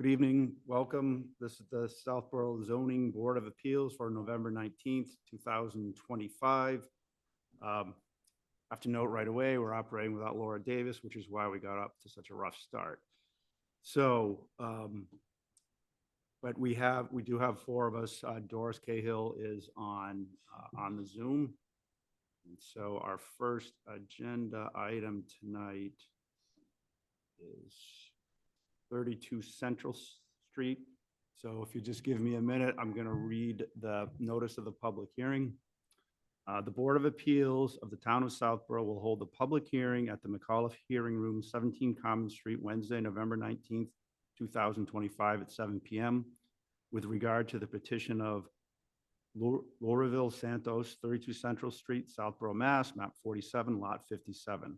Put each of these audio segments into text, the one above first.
Good evening. Welcome. This is the Southborough Zoning Board of Appeals for November 19th, 2025. I have to note right away, we're operating without Laura Davis, which is why we got up to such a rough start. So, but we do have four of us. Doris Cahill is on the Zoom. And so our first agenda item tonight is 32 Central Street. So if you just give me a minute, I'm going to read the notice of the public hearing. The Board of Appeals of the Town of Southborough will hold the public hearing at the McAuliffe Hearing Room, 17 Common Street, Wednesday, November 19th, 2025 at 7 p.m. with regard to the petition of Lauraville Santos, 32 Central Street, Southborough, Mass, map 47, lot 57.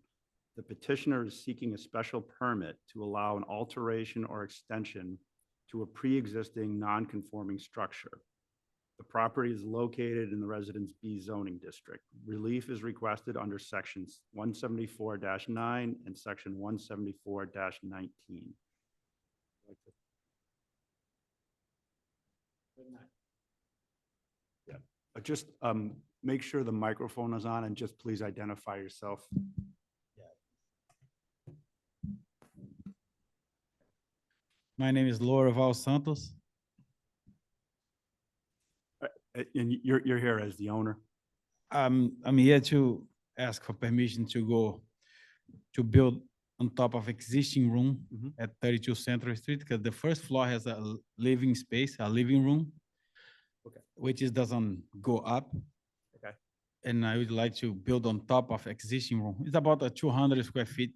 The petitioner is seeking a special permit to allow an alteration or extension to a pre-existing non-conforming structure. The property is located in the Residence B zoning district. Relief is requested under sections 174-9 and section 174-19. Yeah, just make sure the microphone is on and just please identify yourself. My name is Lauraville Santos. And you're here as the owner? I'm here to ask for permission to build on top of existing room at 32 Central Street, because the first floor has a living space, a living room, which doesn't go up. Okay. And I would like to build on top of existing room. It's about a 200 square feet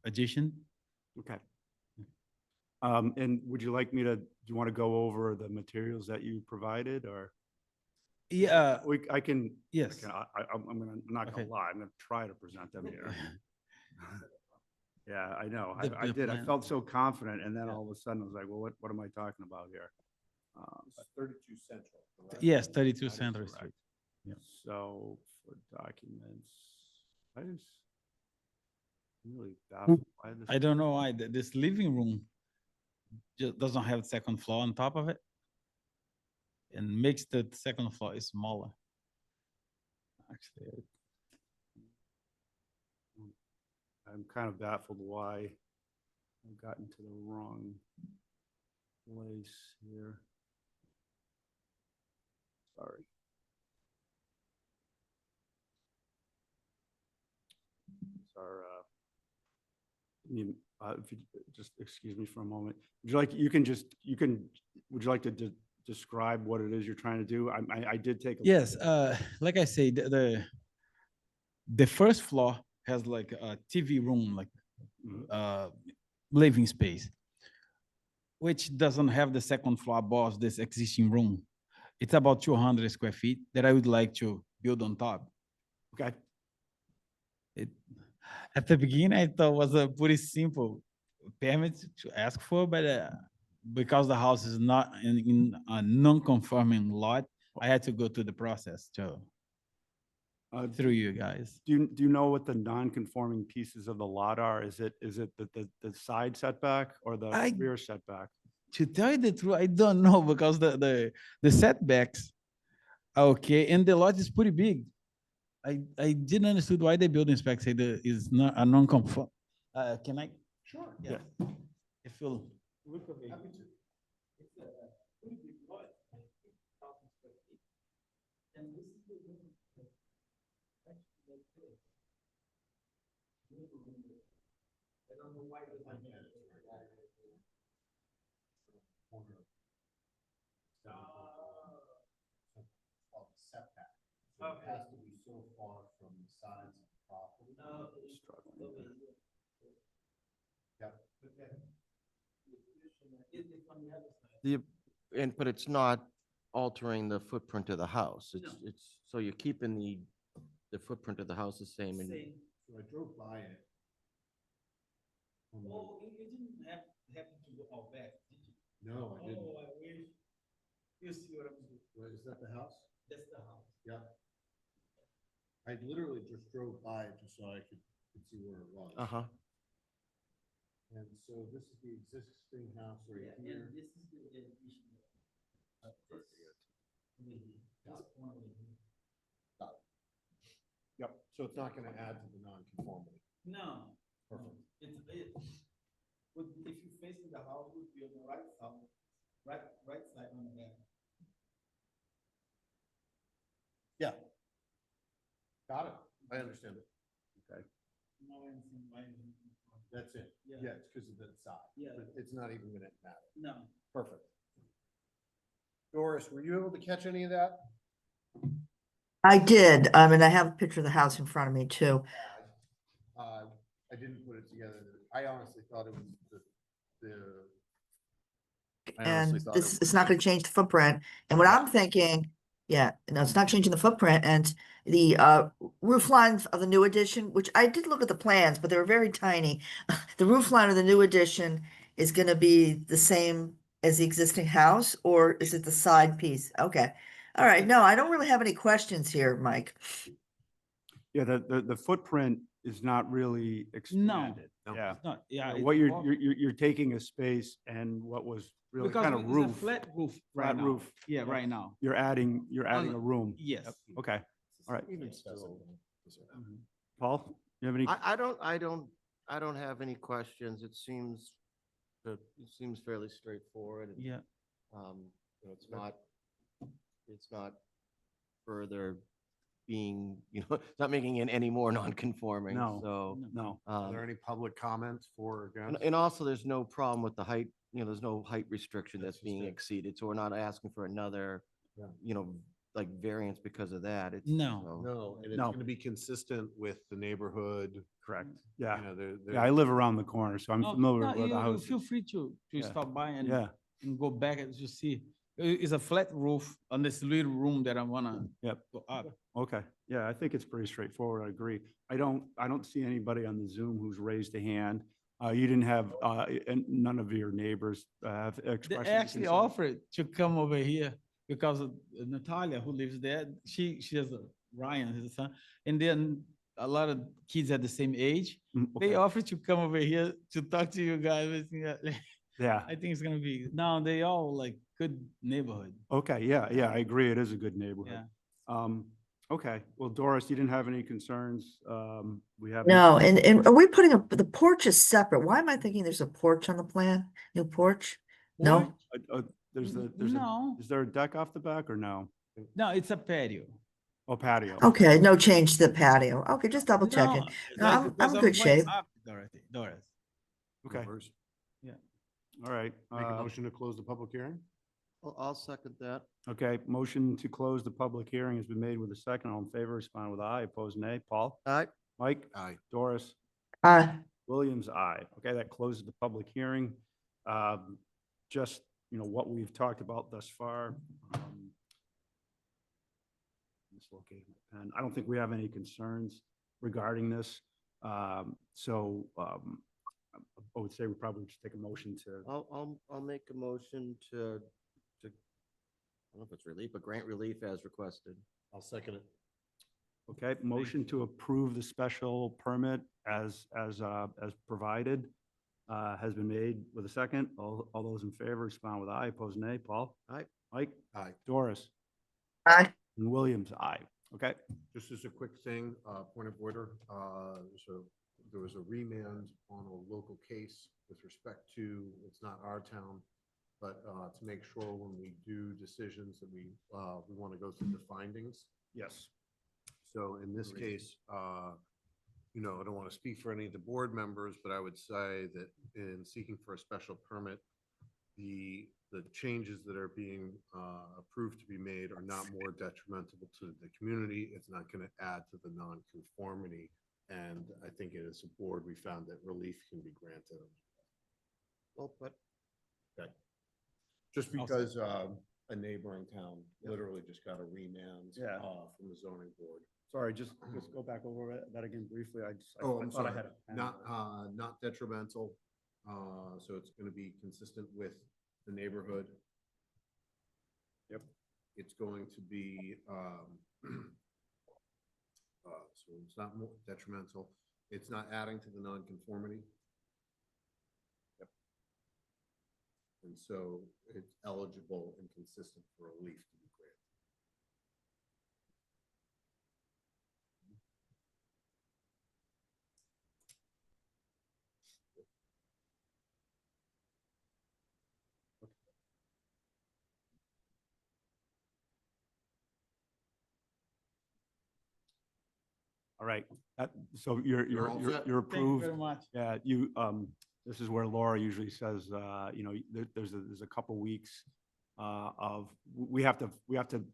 addition. Okay. And would you like me to, do you want to go over the materials that you provided or? Yeah. I can. Yes. I'm not gonna lie, I'm gonna try to present them here. Yeah, I know. I did. I felt so confident, and then all of a sudden I was like, well, what am I talking about here? 32 Central, correct? Yes, 32 Central Street. Yeah. So for documents, I just really baffled by this. I don't know why this living room just doesn't have the second floor on top of it, and makes the second floor smaller. Actually, I'm kind of baffled why I've gotten to the wrong place here. Sorry. Sorry. If you just excuse me for a moment, would you like, would you like to describe what it is you're trying to do? I did take a yes, like I say, the first floor has like a TV room, like living space, which doesn't have the second floor above this existing room. It's about 200 square feet that I would like to build on top. Okay. At the beginning, I thought it was a pretty simple permit to ask for, but because the house is not in a non-conforming lot, I had to go through the process through you guys. Do you know what the non-conforming pieces of the lot are? Is it the side setback or the rear setback? To tell you the truth, I don't know, because the setbacks are okay, and the lot is pretty big. I didn't understand why the building inspector said that is not a non-conform. Can I? Sure. Yeah. If you'll look at it. Happy to. It's a pretty big lot, 1,000 square feet. And this is the room. Actually, like this. I don't know why there's not yet. Setback. So it has to be so far from the sides of the property. Yep. But it's not altering the footprint of the house. It's, so you're keeping the footprint of the house the same. And So I drove by it. Oh, you didn't happen to go out back, did you? No, I didn't. Oh, I wish. You see what I'm doing? Wait, is that the house? That's the house. Yeah. I literally just drove by it just so I could see where it was. uh-huh. And so this is the existing house right Yeah, here. and this is the addition. Yep, so it's not gonna add to the non-conformity. No. Perfect. If you facing the house, would be on the right side, right side on the back. Yeah. Got it. I understand it. No, anything, That's it. Yeah. Yeah, it's because of the side. Yeah. But it's not even gonna matter. no. Perfect. Doris, were you able to catch any of that? I did, and I have a picture of the house in front of me too. I didn't put it together. I honestly thought it was the. I honestly And thought this, it it's not gonna change the footprint. And what I'm thinking, yeah, no, it's not changing the footprint and the roof lines of the new addition, which I did look at the plans, but they were very tiny. The roof line of the new addition is gonna be the same as the existing house, or is it the side piece? Okay. All right, no, I don't really have any questions here, Mike. Yeah, the footprint is not really expanded. No. Yeah. It's not, yeah. What it's you're, more- you're taking a space and what was really Because kind of it's a roof, flat roof right flat now. roof. Yeah, Yep. right now. you're adding no. a room. Yes. Yep, okay. All right. Even Still- still. Paul, you have any? I don't have any questions. It seems fairly straightforward. and, Yeah. You know, it's not further being, it's not making it any more non-conforming, No. so. No. Are there any public comments for or And against? and also, there's no problem with the height, there's no height restriction That's that's just being it. exceeded, so we're not asking for another, Yeah. like variance because of that. It's, No. so- No, and it's No. gonna be consistent with the neighborhood. Correct. You Yeah. know, Yeah, I live around the corner, so I'm No, familiar no, with the you house. feel free to Yeah. stop by Yeah. and go back and to see. It's a flat roof on this little room that I wanna Yep. go up. Okay. Yeah, I think it's pretty straightforward. I agree. I don't see anybody on the Zoom who's raised a hand. You didn't have, and none of your neighbors have They expressed. any actually concern? offered to come over here because of Natalia, who lives there, she has Ryan, his son, and then a lot of kids at the same age. Mm, They okay. offered to come over here to talk to you guys. Yeah. I think it's gonna be, no, they all like good neighborhood. Okay, yeah, I agree. It is a good neighborhood. Yeah. Okay, well, Doris, you didn't have any concerns? We have. No, and are we putting the porch is separate? Why am I thinking there's a porch on the plan? New porch? No? No. Is there a deck off the back or no? No, it's a patio. Oh, patio. Okay, no change to the patio. Okay, just double checking. No, like, I'm because good going shape. up, Dorothy, Doris. Okay, Members, all right. Make a motion to close the public hearing? I'll second that. Okay, motion to close the public hearing has been made with a second. All in favor, respond with aye. Opposed, nay. Paul? All right, Mike? Aye. Doris? Williams, aye. Okay, that closes the public hearing. Just, what we've talked about thus far. Just locating my pen. I don't think we have any concerns regarding this. So I would say we probably should take a motion to, I'll make a motion to, I don't know if it's relief, but grant relief as requested. I'll second it. okay, motion to approve the special permit as provided has been made with a second. All those in favor respond with aye. Opposed, nay. Paul? Aye. Mike? Aye. Doris? Aye. And Williams, aye. Okay, Just as a quick thing, point of order, so there was a remand on a local case with respect to, it's not our town, but to make sure when we do decisions that we want to go through the findings. yes. So in this case, I don't want to speak for any of the board members, but I would say that in seeking for a special permit, the changes that are being approved to be made are not more detrimental to the community. It's not going to add to the nonconformity. And I think as a board, we found that relief can be granted. Well, but Okay. Just because a neighboring town literally just got a remand Yeah. from the zoning board. Sorry, just go back over that again briefly. I Oh, I'm thought I sorry. had a pen. Not detrimental. So it's going to be consistent with the neighborhood. Yep. It's going to be, so it's not more detrimental. It's not adding to the nonconformity. and so it's eligible and consistent for relief to be granted. All right, so you're, You're all set? you're Thank you approved. very much. Yeah, you, this is where Laura usually says, you know, there's a couple weeks we have to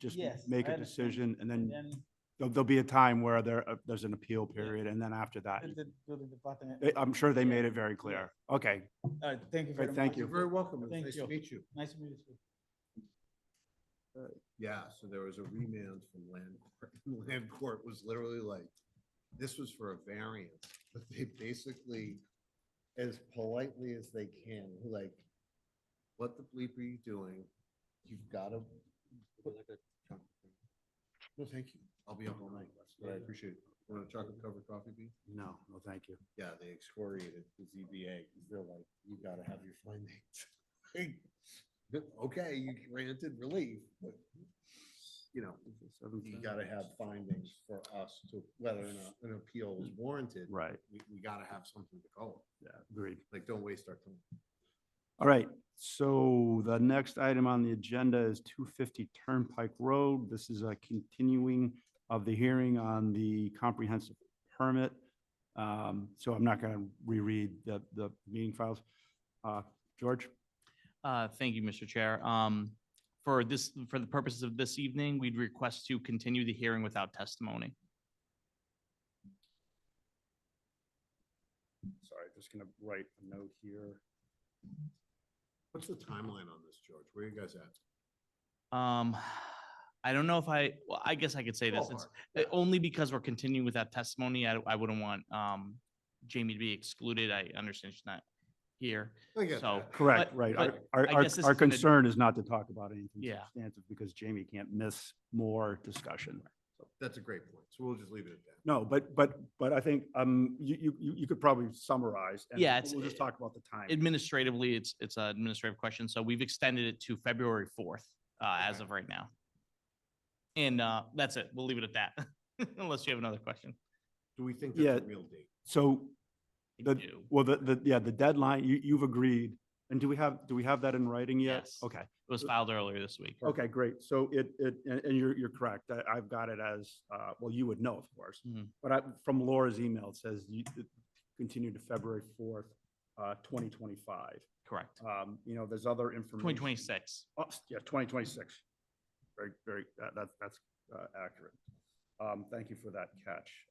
just Yes, make I a understand. decision, and then Then there'll be a time where there's an appeal period, and then after that, the building department. I'm sure they made Yeah. it very clear. Okay, All right, thank you Great, very much. thank You're you. very welcome. It was Thank nice to you. meet you. Nice to meet you. Yeah, so there was a remand from land court. Land court was literally like, this was for a variance, but they basically, as politely as they can, were like, what the bleep are you doing? You've got to. No, thank you. I'll be up all night, but I appreciate it. Want a chocolate covered coffee bean? no, thank you. Yeah, they excoriated the ZBA because they're like, you gotta have your findings. Okay, you granted relief, but you know, you gotta have findings for us to, whether or not an appeal is warranted. Right, We gotta have something to go on. yeah, agreed. Like, don't waste our time. All right, so the next item on the agenda is 250 Turnpike Road. This is a continuing of the hearing on the comprehensive permit. So I'm not going to reread the meeting files. George? Thank you, Mr. Chair. For the purposes of this evening, we'd request to continue the hearing without testimony. Sorry, just going to write a note here. What's the timeline on this, George? Where are you guys at? I don't know if well, I guess I could say this. It's Ballpark, yeah. only because we're continuing without testimony. I wouldn't want Jamie to be excluded. I understand she's not here. I get So, that. Correct, but- right. but Our, I our, guess this our is gonna- concern is not to talk about anything Yeah. substantive because Jamie can't miss more discussion. That's a great point. So we'll just leave it at that. No, but I think, you could probably summarize. And Yeah, it's- we'll just talk about the time. Administratively, it's an administrative question. So we've extended it to February 4th as Okay. of right now. And that's it. We'll leave it at that, unless you have another question. Do we think Yeah. that's a real date? So I the, do. well, the deadline, you've agreed. And do we have that in writing yet? Yes. Okay. It was filed earlier this week. Okay, great. So and you're correct. I've got it as, well, you would know, of course. Mhm. But from Laura's email, it says continue to February 4th, 2025. Correct. You know, there's other information. 2026. Oh, yeah, 2026. Very, that's accurate. Thank you for that catch.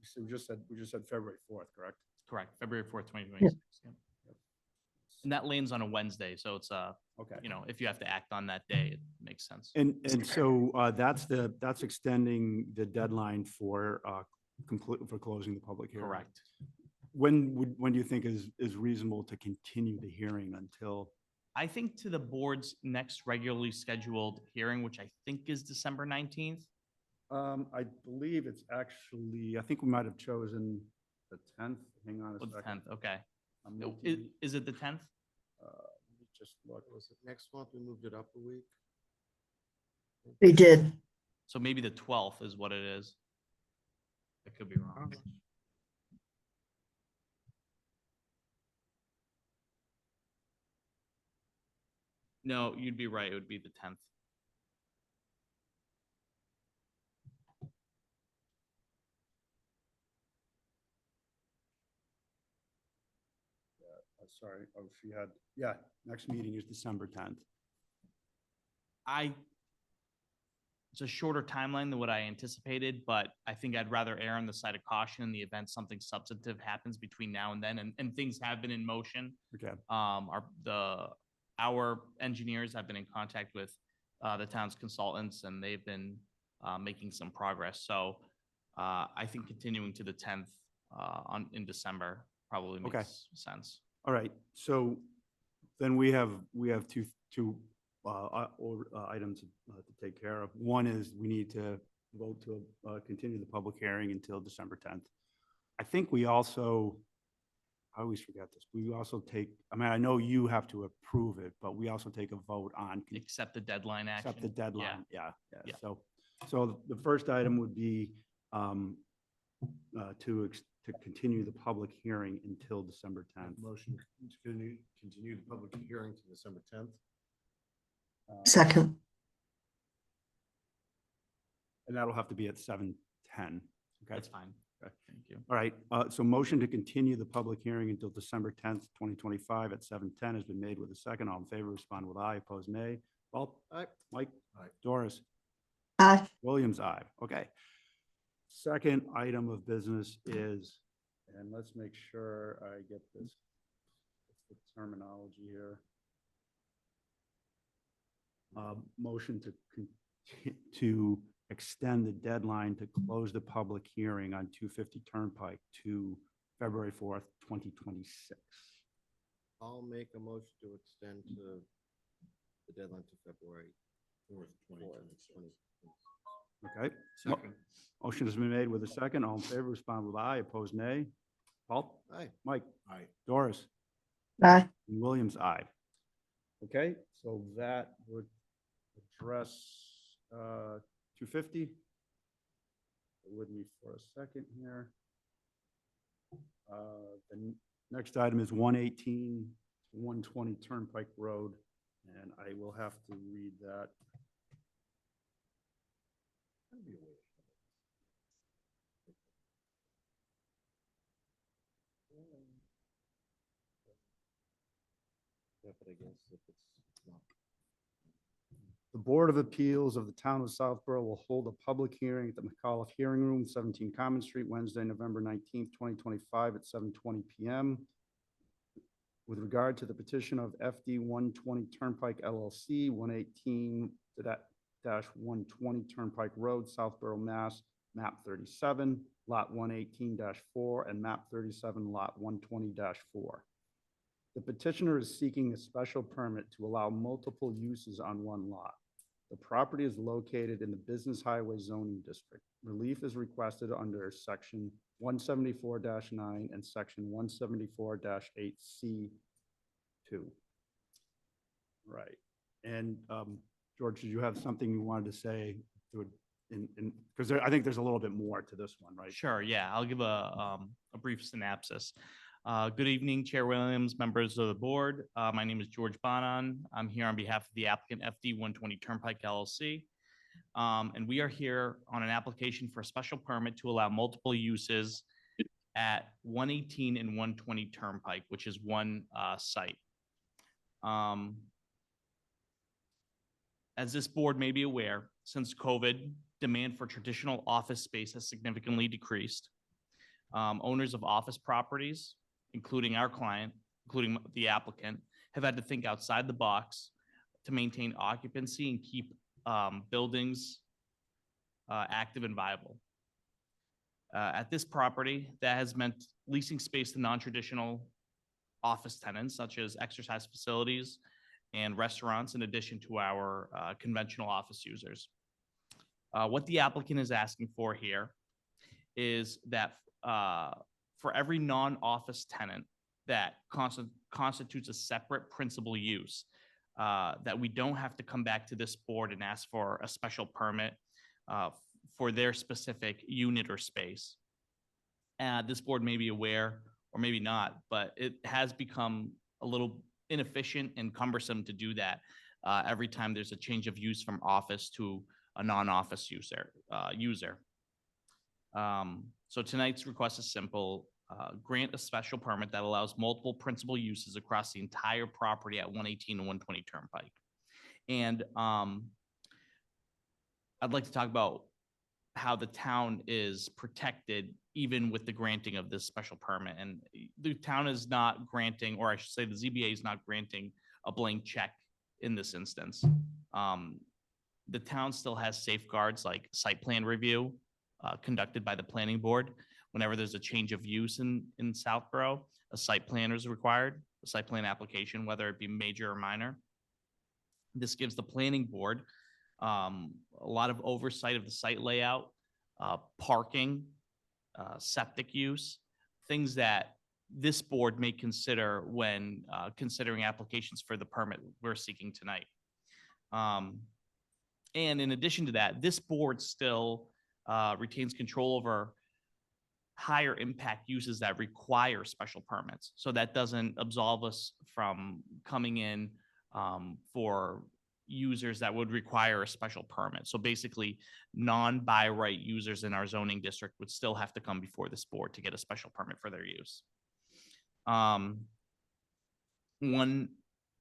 So we just said February 4th, correct? Correct. February 4th, 2026. Yep. And that lands on a Wednesday. So it's, Okay. you know, if you have to act on that day, it makes sense. And so that's extending the deadline for for closing the public hearing. Correct. When do you think is reasonable to continue the hearing until? I think to the board's next regularly scheduled hearing, which I think is December 19th. I believe it's actually, I think we might have chosen the 10th. Hang on a Or the second. 10th. Okay. I'm Is, looking, is it the 10th? let me just look. Was it next month? We moved it up a week. They did. So maybe the 12th is what it is. I could be wrong. No, you'd be right. It would be the 10th. Sorry, oh, she had, yeah, next meeting is December 10th. It's a shorter timeline than what I anticipated, but I think I'd rather err on the side of caution in the event something substantive happens between now and then, and things have been in motion. Okay, Our engineers have been in contact with the town's consultants, and they've been making some progress. So I think continuing to the 10th in December probably Okay. makes sense. all right, so then we have two items to take care of. One is we need to vote to continue the public hearing until December 10th. I think we also, I always forget this, we also take, I mean, I know you have to approve it, but we also take a vote on Accept the deadline action. accept the Yeah. deadline. Yeah, yeah. Yeah. So the first item would be to continue the public hearing until December 10th. Motion to continue the public hearing to December 10th. Second, And that'll have to be at 7:10. Okay. That's fine. Okay. Thank you. All right, so motion to continue the public hearing until December 10th, 2025 at 7:10 has been made with a second. All in favor, respond with aye. Opposed, nay. Paul? Aye. Mike? Aye. Doris? aye. Williams, aye. Okay. Second item of business is, and let's make sure I get this, what's the terminology here? Motion to extend the deadline to close the public hearing on 250 Turnpike to February 4th, 2026. I'll make a motion to extend to the deadline to February 4th, 2020. Okay? Motion has been made with a second. All in favor, respond with aye. Opposed, nay. Paul? Aye. Mike? Aye. Doris? Aye. And Williams, aye. Okay, so that would address 250. Bear with me for a second here. The next item is 118, 120 Turnpike Road, and I will have to read that. Yeah, but I guess if it's not. The Board of Appeals of the Town of Southborough will hold a public hearing at the McAuliffe Hearing Room, 17 Common Street, Wednesday, November 19th, 2025 at 7:20 PM. With regard to the petition of FD 120 Turnpike LLC, 118-120 Turnpike Road, Southborough, Mass., map 37, lot 118-4, and map 37, lot 120-4. The petitioner is seeking a special permit to allow multiple uses on one lot. The property is located in the Business Highway Zoning District. Relief is requested under Section 174-9 and Section 174-8C2. Right. And George, did you have something you wanted to say to because I think there's a little bit more to this one, right? Sure, yeah, I'll give a brief synopsis. Good evening, Chair Williams, members of the board. My name is George Bonan. I'm here on behalf of the applicant FD 120 Turnpike LLC. And we are here on an application for a special permit to allow multiple uses at 118 and 120 Turnpike, which is one site. As this board may be aware, since COVID, demand for traditional office space has significantly decreased. Owners of office properties, including our client, including the applicant, have had to think outside the box to maintain occupancy and keep buildings active and viable. At this property, that has meant leasing space to non-traditional office tenants, such as exercise facilities and restaurants, in addition to our conventional office users. What the applicant is asking for here is that for every non-office tenant that constitutes a separate principal use, that we don't have to come back to this board and ask for a special permit for their specific unit or space. This board may be aware, or maybe not, but it has become a little inefficient and cumbersome to do that every time there's a change of use from office to a non-office user. So tonight's request is simple. Grant a special permit that allows multiple principal uses across the entire property at 118 and 120 Turnpike. And I'd like to talk about how the town is protected even with the granting of this special permit. And the town is not granting, or I should say the ZBA is not granting a blank check in this instance. The town still has safeguards like site plan review conducted by the planning board. Whenever there's a change of use in Southborough, a site plan is required, a site plan application, whether it be major or minor. This gives the planning board a lot of oversight of the site layout, parking, septic use, things that this board may consider when considering applications for the permit we're seeking tonight. And in addition to that, this board still retains control over higher impact uses that require special permits. So that doesn't absolve us from coming in for users that would require a special permit. So basically, non-by right users in our zoning district would still have to come before this board to get a special permit for their use. One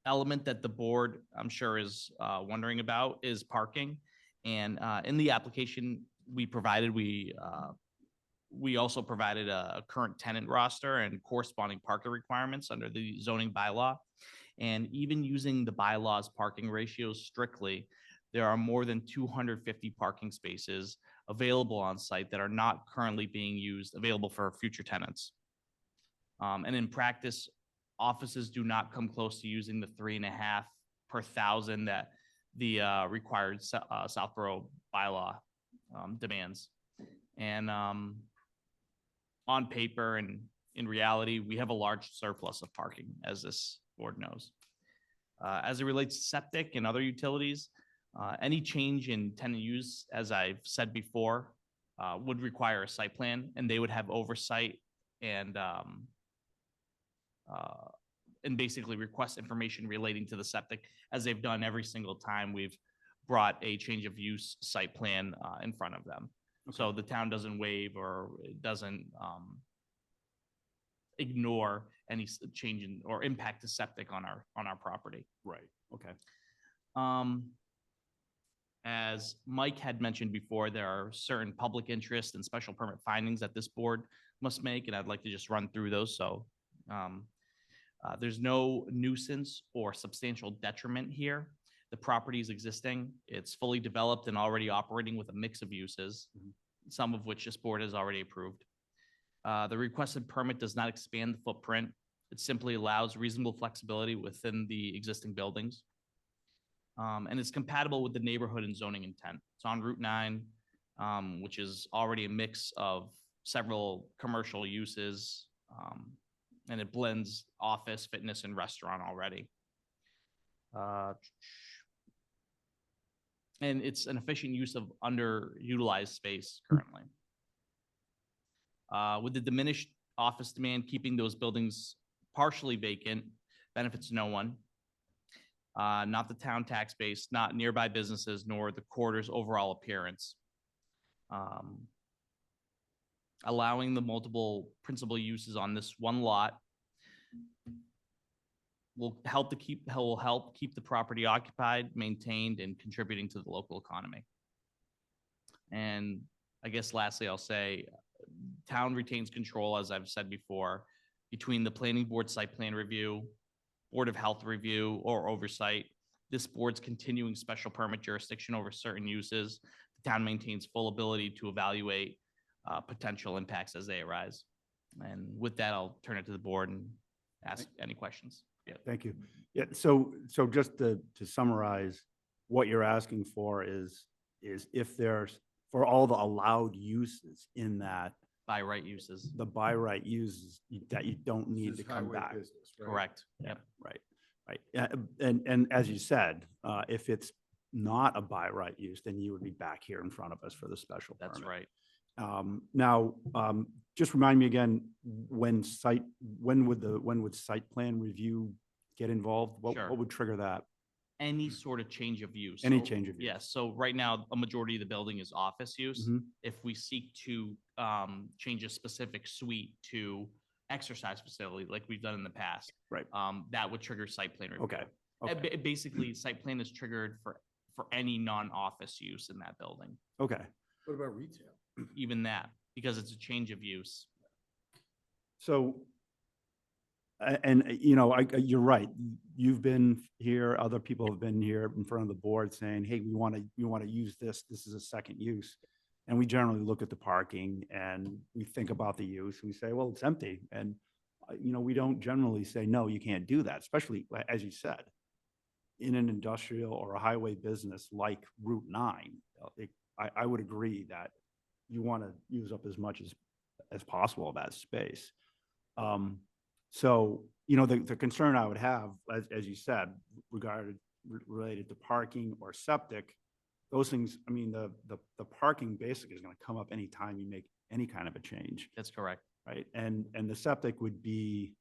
element that the board, I'm sure, is wondering about is parking. And in the application we provided, we also provided a current tenant roster and corresponding parking requirements under the zoning bylaw. And even using the bylaws parking ratios strictly, there are more than 250 parking spaces available on site that are not currently being used, available for future tenants. And in practice, offices do not come close to using the 3.5 per thousand that the required Southborough bylaw demands. And on paper and in reality, we have a large surplus of parking, as this board knows. As it relates to septic and other utilities, any change in tenant use, as I've said before, would require a site plan, and they would have oversight and basically request information relating to the septic, as they've done every single time we've brought a change of use site plan in front of them. So the town doesn't waive or it doesn't ignore any change in or impact to septic on our property. Right, okay. As Mike had mentioned before, there are certain public interest and special permit findings that this board must make, and I'd like to just run through those. So there's no nuisance or substantial detriment here. The property is existing. It's fully developed and already operating with a mix of uses, some of which this board has already approved. The requested permit does not expand the footprint. It simply allows reasonable flexibility within the existing buildings. And it's compatible with the neighborhood and zoning intent. It's on Route 9, which is already a mix of several commercial uses, and it blends office, fitness, and restaurant already. And it's an efficient use of underutilized space currently. With the diminished office demand, keeping those buildings partially vacant benefits no one. Not the town tax base, not nearby businesses, nor the quarter's overall appearance. Allowing the multiple principal uses on this one lot will help keep the property occupied, maintained, and contributing to the local economy. And I guess lastly, I'll say town retains control, as I've said before, between the planning board site plan review, Board of Health review, or oversight. This board's continuing special permit jurisdiction over certain uses. The town maintains full ability to evaluate potential impacts as they arise. And with that, I'll turn it to the board and ask any questions. Yeah. Thank you. Yeah, so just to summarize, what you're asking for is if there's, for all the allowed uses in that, By right uses. the by right uses that you don't need This to is come highway back. business, right? Correct. Yep. Right, right. Yeah, and as you said, if it's not a by right use, then you would be back here in front of us for the special That's permit. right. Now, just remind me again, when would site plan review get involved? Sure. What would trigger that? Any sort of change of use. Any So, change of use? Yes, so right now, a majority of the building is office use. Mhm. If we seek to change a specific suite to exercise facility, like we've done in the past. Right. That would trigger site plan review. Okay, And okay, basically, site plan is triggered for any non-office use in that building, okay. What about retail? even that, because it's a change of use. So, you know, you're right. You've been here, other people have been here in front of the board saying, hey, we want to use this. This is a second use. And we generally look at the parking and we think about the use. We say, well, it's empty. And, you know, we don't generally say, no, you can't do that, especially as you said. in an industrial or a highway business like Route 9, I would agree that you want to use up as much as possible of that space. So, you know, the concern I would have, as you said, related to parking or septic, those things, I mean, the parking basically is going to come up anytime you make any kind of a change, That's correct. right? And the septic would be,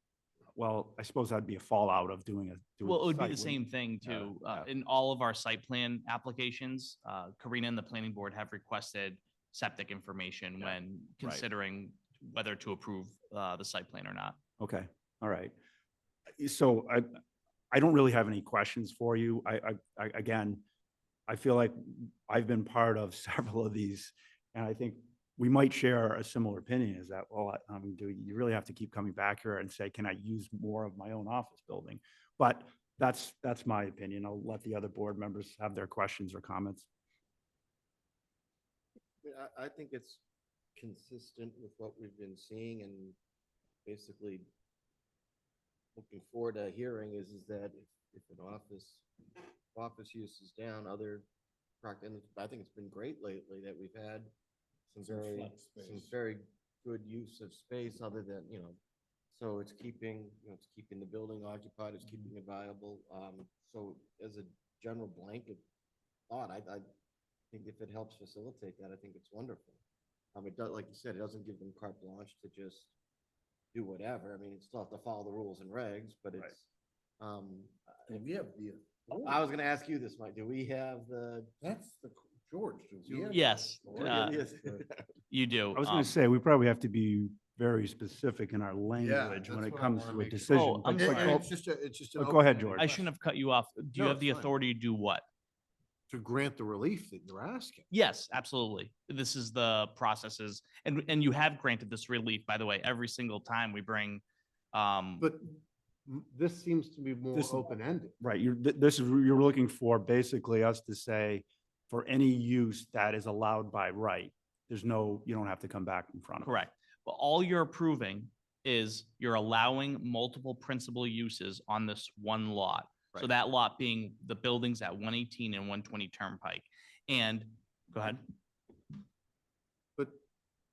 well, I suppose that'd be a fallout of doing Well, it would be site, the same thing Yeah, too. yeah. In all of our site plan applications, Karina and the planning board have requested septic information Yeah, when considering whether to approve the site plan or not. Okay, all right. So I don't really have any questions for you. Again, I feel like I've been part of several of these, and I think we might share a similar opinion, is that, well, do you really have to keep coming back here and say, can I use more of my own office building? But that's my opinion. I'll let the other board members have their questions or comments. I think it's consistent with what we've been seeing, and basically looking forward to hearing is that if an office use is down, and I think it's been great lately that we've had some very good use of space other than, so it's keeping the building occupied, it's keeping it viable. So as a general blanket thought, I think if it helps facilitate that, I think it's wonderful. It does, like you said, it doesn't give them carte blanche to just do whatever. I mean, it's still have to follow the rules and regs, but it's, We have the. I was gonna ask you this, Mike, do we have That's George. do we have Yes, authority? uh, you do. I was going to say, we probably have to be very specific in our language when that's it what I comes wanna to a make sure. decision. Oh, I'm but- And- but and sorry. go- it's just an but go ahead, open-ended George. I shouldn't have cut you off. Do you No, have the it's fine. authority to do what? To grant the relief that you're asking. Yes, absolutely. This is the processes, and you have granted this relief, by the way, every single time we bring. But this seems to be more This- open-ended. Right, you're looking for basically us to say, for any use that is allowed by right, you don't have to come back in front of us. Correct. But all you're approving is you're allowing multiple principal uses on this one lot. So Right. that lot being the buildings at 118 and 120 Turnpike. And, go ahead. But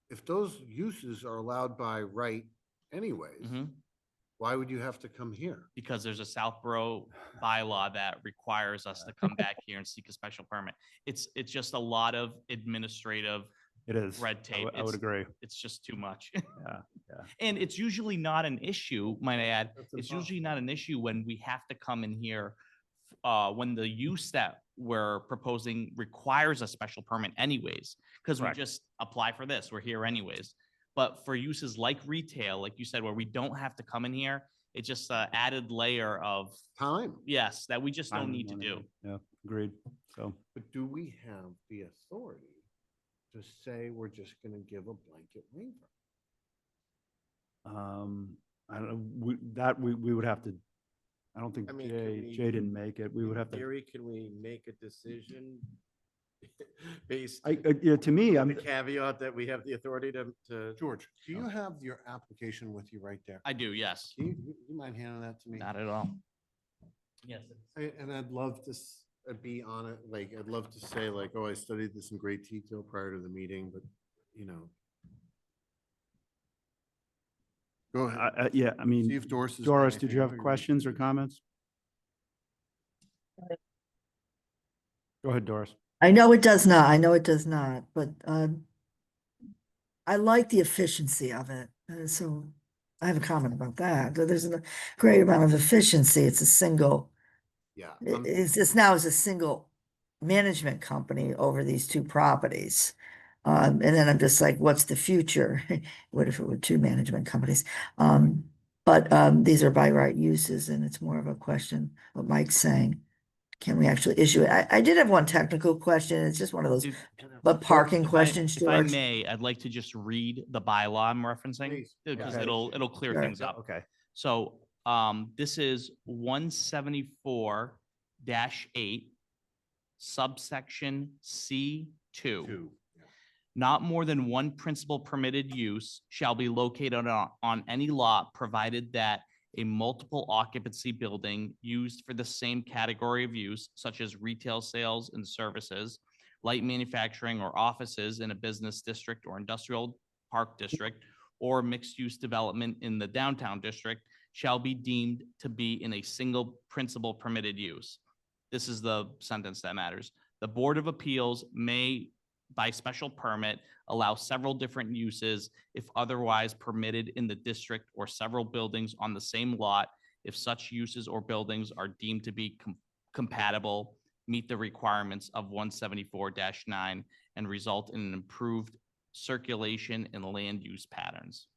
if those uses are allowed by right anyways, Mhm. why would you have to come here? Because there's a Southborough bylaw that requires us to come back here and seek a special permit. It's just a lot of administrative, It is. Red I tape, would- I would it's- agree. it's just too much. Yeah, yeah. And it's usually not an issue, might I add, That's it's usually not an issue when we have to come in here when the use that we're proposing requires a special permit anyways, because we Correct. just apply for this, we're here anyways. But for uses like retail, like you said, where we don't have to come in here, it's just an added layer of, Time. yes, that we just Time don't and need to money, do. Yeah, agreed. So, But do we have the authority to say we're just gonna give a blanket waiver? I don't know, we would have to, I don't think I mean, can Jay we- didn't make it. We would have to, theory, can we make a decision based yeah, to me, on the I'm, caveat that we have the authority to? George, do you have your application with you right there? I do, yes, Can you mind handing that to me? not at all. Yes. And I'd love to be on it, like, I'd love to say like, oh, I studied this in great detail prior to the meeting, but, Go ahead. yeah, I mean. See if Doris has got Doris, did anything. you I have figured- questions or comments? Go ahead, Doris. I know it does not, but I like the efficiency of it. So I have a comment about that. There's a great amount of efficiency. It's a single, Yeah. it's now as a single management company over these two properties. And then I'm just like, what's the future? What if it were two management companies? But these are by right uses, and it's more of a question, what Mike's saying. Can we actually issue it? I did have one technical question. It's just one of those, If- but parking If I- questions, If I George. may, I'd like to just read the bylaw I'm referencing, Please. because Okay. it'll clear Sure. things up. Okay. So, this is 174-8, subsection C2. Two. Not more than one principal permitted use shall be located on any lot, provided that a multiple occupancy building used for the same category of use, such as retail sales and services, light manufacturing or offices in a business district or industrial park district, or mixed-use development in the downtown district, shall be deemed to be in a single principal permitted use. This is the sentence that matters. The Board of Appeals may, by special permit, allow several different uses if otherwise permitted in the district, or several buildings on the same lot if such uses or buildings are deemed to be compatible, meet the requirements of 174-9, and result in an improved circulation and land use patterns.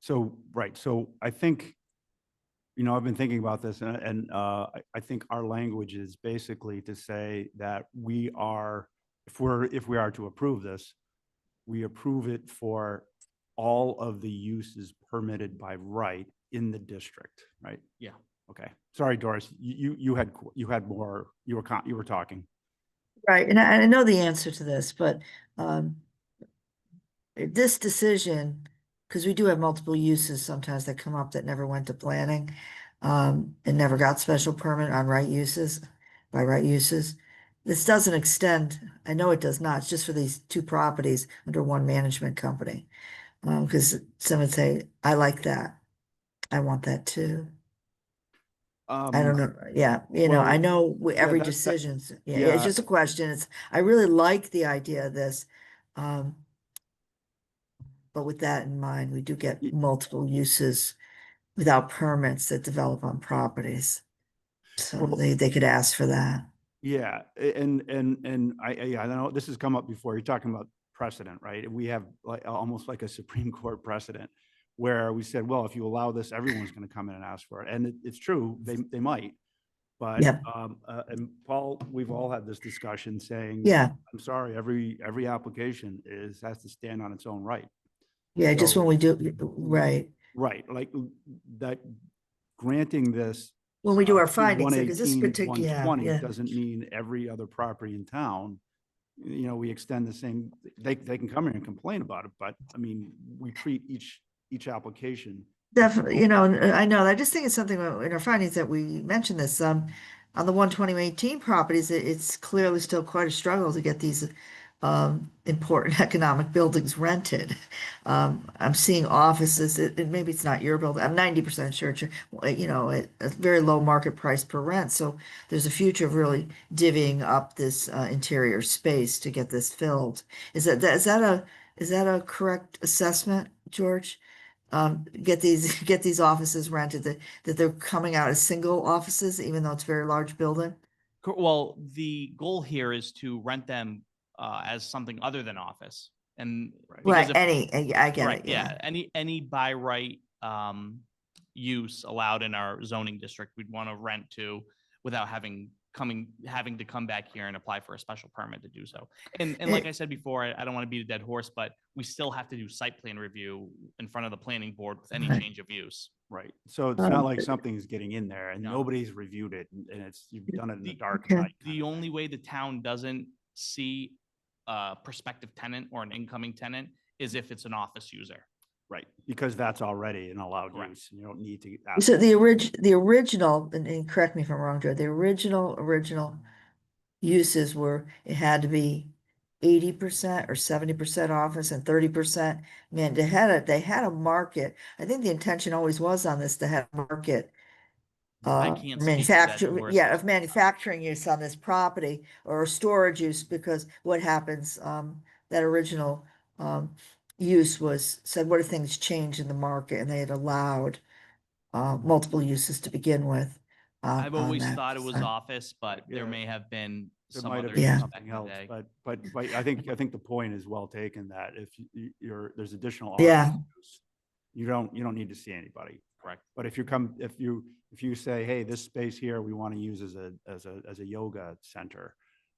So, right, so I think, I've been thinking about this, and I think our language is basically to say that we are, if we are to approve this, we approve it for all of the uses permitted by right in the district, right? Yeah. Okay, sorry, Doris, you had more, you were talking. Right, and I know the answer to this, but this decision, because we do have multiple uses sometimes that come up that never went to planning, and never got special permit on right uses, by right uses. This doesn't extend, I know it does not, it's just for these two properties under one management company. Because some would say, I like that, I want that too. I don't know, yeah, I well, know every that- decision's, it's yeah. just a question, I really like the idea of this. But with that in mind, we do get multiple uses without permits that develop on properties. So Well- they could ask for that. Yeah, and I know this has come up before. You're talking about precedent, right? We have like almost like a Supreme Court precedent where we said, well, if you allow this, everyone's going to come in and ask for it. And it's true, they might. But, Yep. and Paul, we've all had this discussion saying, Yeah, I'm sorry, every application has to stand on its own right. yeah, just when So- we do, right, Right, like that granting this. when we do our to findings, because this 118, particular, yeah, 120 doesn't mean every other property in town, we extend the same, they can come here and complain about it, but I mean, we treat each application. definitely, and I know, I just think it's something in our findings that we mentioned this, on the 12018 properties, it's clearly still quite a struggle to get these important economic buildings rented. I'm seeing offices, maybe it's not your building, I'm 90% sure, at a very low market price per rent. So there's a future of really divvying up this interior space to get this filled. Is that a correct assessment, George? Get these offices rented, that they're coming out as single offices, even though it's a very large building? Well, the goal here is to rent them as something other than office. And because Right, if- I get right, it, yeah. any by right use allowed in our zoning district, we'd want to rent to without having to come back here and apply for a special permit to do so. And like I said before, I don't want to beat a dead horse, but we still have to do site plan review in front of the planning board with any Right. change of use. Right, so it's not like something's getting in there and No. nobody's reviewed it, and you've done it in the dark Okay. at night. The only way the town doesn't see a prospective tenant or an incoming tenant is if it's an office user. Right, because that's already an allowed Correct. use, you don't need to. ask So for the it. original, and correct me if I'm wrong, Joe, the original uses were, it had to be 80% or 70% office and 30%. Man, they had a market. I think the intention always was on this to have a market. I can't speak to that, Manufacture, Doris. yeah, of manufacturing use on this property or storage use, because what happens, that original use said, what if things change in the market, and they had allowed multiple uses to begin with. I've on always that. thought it was office, but there Yeah. may have been There some might other have been Yeah. use back something in the else, day. but I think the point is well taken, that if there's additional. Yeah. office use, you don't need to see anybody. Correct. But if you say, hey, this space here, we want to use as a yoga center,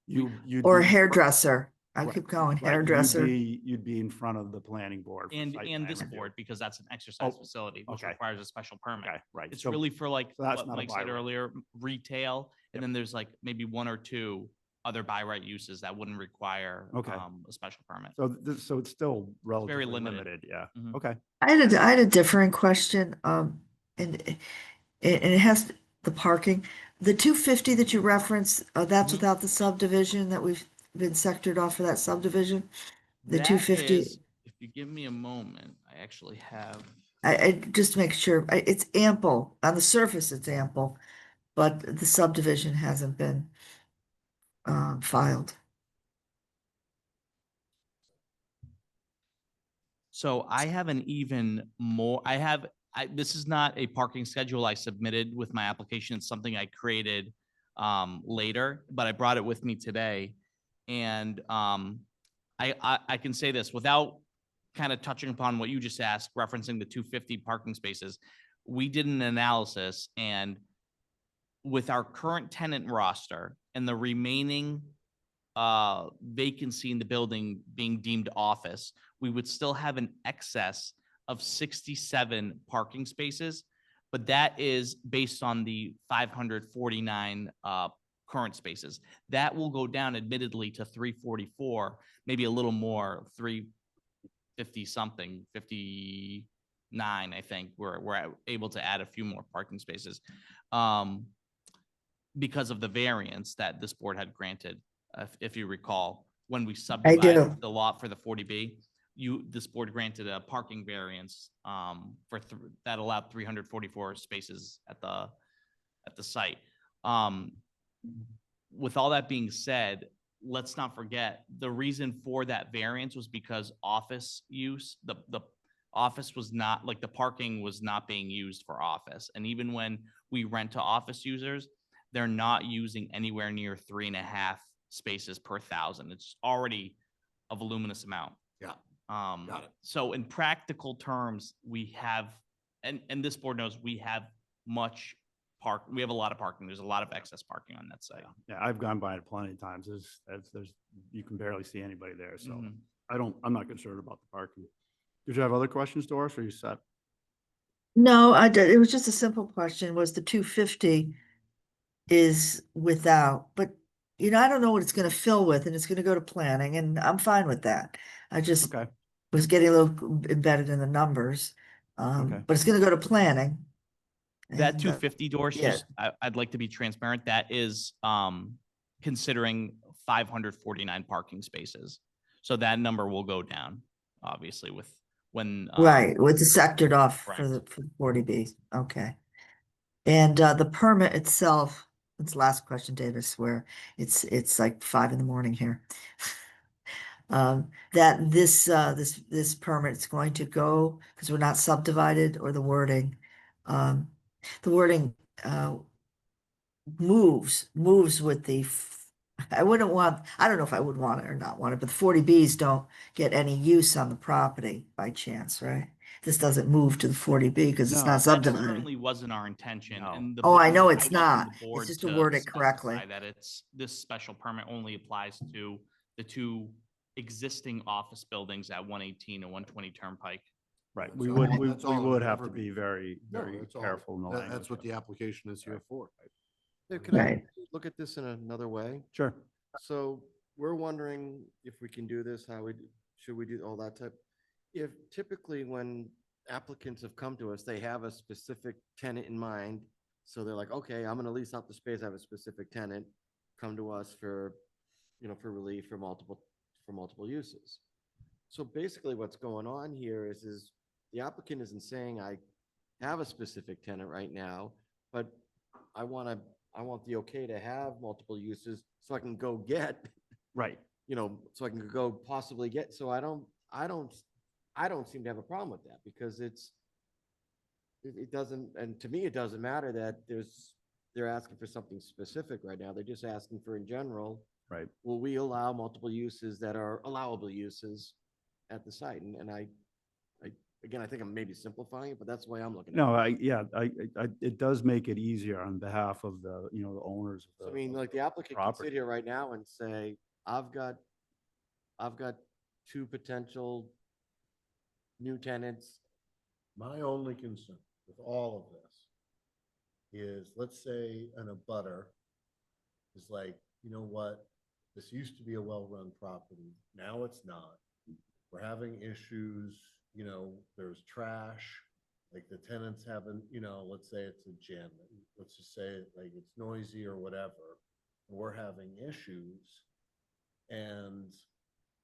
you'd Or a be- hairdresser. I Right, keep going, right, hairdresser. You'd be in front of the planning board. for And site plan this review. board, because that's an exercise Oh, facility, which okay. requires a special permit. Okay, right. It's So- really for like so that's what not a Mike by said right. earlier, retail, Yep. and then there's like maybe one or two other by right uses that wouldn't require Okay. a special permit. So it's still relatively limited. limited, yeah, Mhm. okay. I had a differing question. and it has the parking. The 250 that you referenced, that's Mhm. without the subdivision that we've been sectored off for that subdivision? The That 250, is, if you give me a moment, I actually have. I just make sure, it's ample. On the surface, it's ample, but the subdivision hasn't been filed. So I have an even more, this is not a parking schedule I submitted with my application. It's something I created later, but I brought it with me today. And I can say this without kind of touching upon what you just asked, referencing the 250 parking spaces. We did an analysis, and with our current tenant roster and the remaining vacancy in the building being deemed office, we would still have an excess of 67 parking spaces, but that is based on the 549 current spaces. That will go down admittedly to 344, maybe a little more, 350 something, 59, I think. We're able to add a few more parking spaces because of the variance that this board had granted. If you recall, when we do. subdivided the lot for the 40B, this board granted a parking variance that allowed 344 spaces at the site. With all that being said, let's not forget the reason for that variance was because office use, the office was not, like, the parking was not being used for office. And even when we rent to office users, they're not using anywhere near 3.5 spaces per 1,000. It's already a voluminous amount. Yeah. Got it. So in practical terms, we have, and this board knows, we have we have a lot of parking. There's a lot of excess parking on that site. Yeah, I've gone by it plenty of times. There's, you can barely see anybody there, so Mhm. I'm not concerned about the parking. Did you have other questions, Doris, or are you set? No, I did. It was just a simple question. Was the 250 is without, but I don't know what it's gonna fill with, and it's gonna go to planning, and I'm fine with that. I just Okay, was getting a little embedded in the numbers. Okay. But it's gonna go to planning. That and, 250, Doris, yeah. I'd like to be transparent. That is considering 549 parking spaces. So that number will go down, obviously, with when. Right, with the sectored off for correct. the 40B. Okay. And the permit itself, it's the last question, David, I swear. It's like 5 in the morning here. That this permit is going to go, because we're not subdivided, or the wording. The wording moves with I don't know if I would want it or not want it, but the 40Bs don't get any use on the property by chance, right? This doesn't move to the 40B because it's No, not that That subdivided. certainly wasn't our intention. No. And Oh, I know I it's welcome not. the It's board just to to word it specify correctly. that this special permit only applies to the two existing office buildings at 118 and 120 Turnpike. Right, That's we all- would, we that's all we it would would have ever to be. be very, No, very that's all. careful in the language. That's what the application is here for. Dave, can I Right. look at this in another way? Sure. So we're wondering if we can do this, should we do all that type? If typically when applicants have come to us, they have a specific tenant in mind. So they're like, okay, I'm gonna lease out the space, I have a specific tenant, come to us for, for relief for multiple uses. So basically what's going on here is the applicant isn't saying I have a specific tenant right now, but I want the okay to have multiple uses so I can go get, Right. so I can go possibly get, so I don't seem to have a problem with that because it doesn't, and to me, it doesn't matter that they're asking for something specific right now. They're just asking for in general, Right. will we allow multiple uses that are allowable uses at the site? And again, I think I'm maybe simplifying it, but that's the way I'm looking at it. No, yeah, it does make it easier on behalf of the, the owners. So, I mean, like the applicant can property. sit here right now and say, I've got 2 potential new tenants. My only concern with all of this is, let's say an abutter is like, you know what? This used to be a well-run property. Now it's not. We're having issues, there's trash. like the tenants haven't, let's say it's a gym, and let's just say like it's noisy or whatever, and we're having issues. And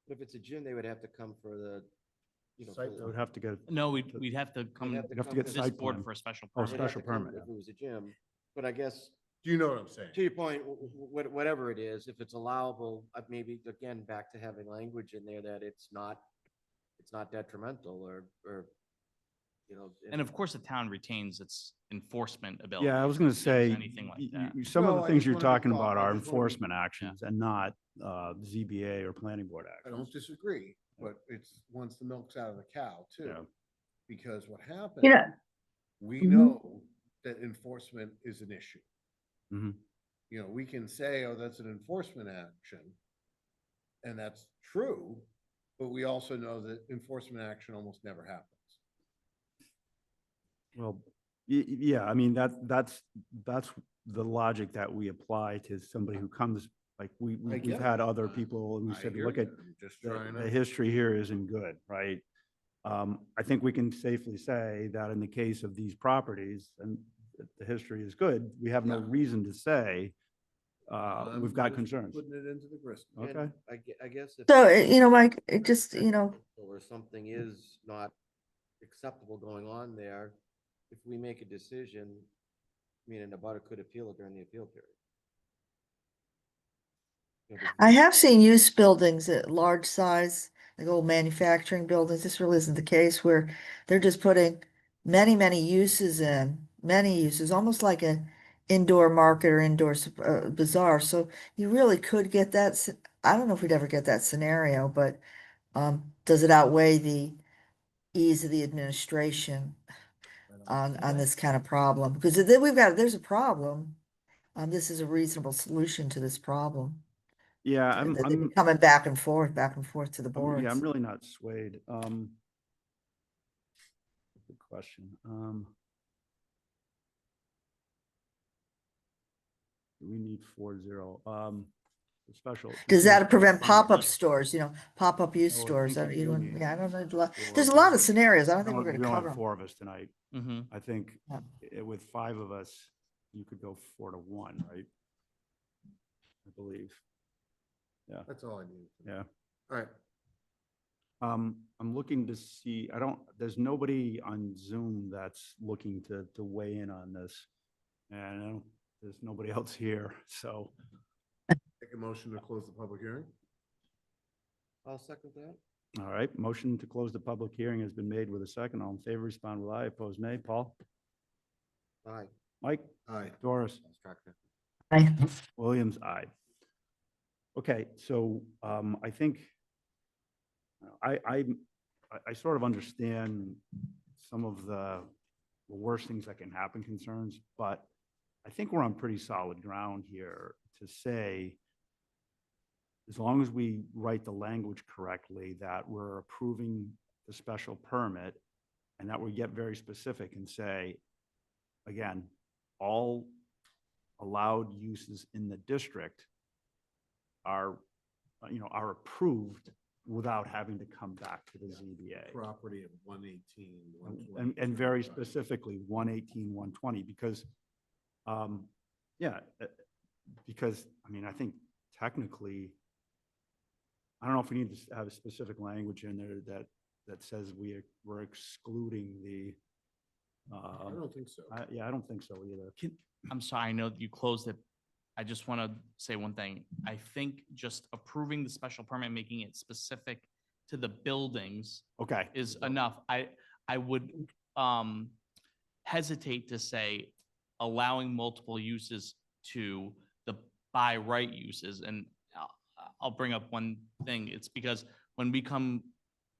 If it's a gym, they would have to come for the, Site It would have to get, No, we'd have to come have to have to come get to to this site board plan. for a special Oh, permit. they'd have special to come permit, if it was a gym. But I guess, do you know what I'm saying? to your point, whatever it is, if it's allowable, maybe again, back to having language in there that it's not detrimental or, And of course, the town retains its enforcement ability. Yeah, I was gonna if there's say, Anything like that. some of No, the I things just you're wanna be talking about thoughtful. I are just wanna be- enforcement actions and not ZBA or planning board I don't actions. disagree, but it's once the milk's out of the cow Yeah. too. Because what happens, You know, we Mhm. know that enforcement is an issue. Mhm. We can say, oh, that's an enforcement action. And that's true, but we also know that enforcement action almost never happens. Well, yeah, I mean, that's the logic that we apply to somebody who comes, like, we've get had it. other people and we I said, hear look you. at, I'm just the trying the to. history here isn't good, right? I think we can safely say that in the case of these properties, and the history is good, we have no Yeah. reason to say, I'm we've got just concerns. Putting it into the grist. Okay. I guess if. so, Mike, it just, Or something is not acceptable going on there, if we make a decision, an abutter could appeal it during the appeal period. I have seen use buildings at large size, like old manufacturing buildings. This really isn't the case where they're just putting many, many uses in, many uses, almost like an indoor market or indoor bazaar. So you really could get that. I don't know if we'd ever get that scenario, but does it outweigh the ease of the administration on this kind of problem? Because then there's a problem. This is a reasonable solution to this problem. Yeah, They've been coming back and forth to the yeah, boards. I'm really not swayed. Good question. Do we need 4-0? Special. Does that prevent special permit. pop-up stores, pop-up use Oh, I stores? think you do Yeah, need I don't know. four. There's a lot of scenarios. I don't think No, we're we gonna only cover have 'em. 4 of us tonight. Mm-hmm. I think Yeah. with 5 of us, you could go 4-1, right? I believe. That's all I need. Yeah. All right. I'm looking to see, there's nobody on Zoom that's looking to weigh in on this. And there's nobody else here, so. Take a motion to close the public hearing. I'll second that. All right, motion to close the public hearing has been made with a second. All in favor, respond with aye. Opposed, nay. Paul? Aye. Mike? Aye. Doris? I- Williams, aye. Okay, so I think I sort of understand some of the worst things that can happen concerns, but I think we're on pretty solid ground here to say, as long as we write the language correctly, that we're approving the special permit and that we get very specific and say, again, all allowed uses in the district are approved without having to come back to the ZBA. Property of 118, 120. And very specifically, 118, 120, because, because, I think technically, I don't know if we need to have a specific language in there that says we're excluding the, I don't think so. I don't think so either. I'm sorry, I know that you closed it. I just want to say one thing. I think just approving the special permit, making it specific to the buildings Okay. is enough. I would hesitate to say allowing multiple uses to the by right uses. And I'll bring up one thing. It's because when we come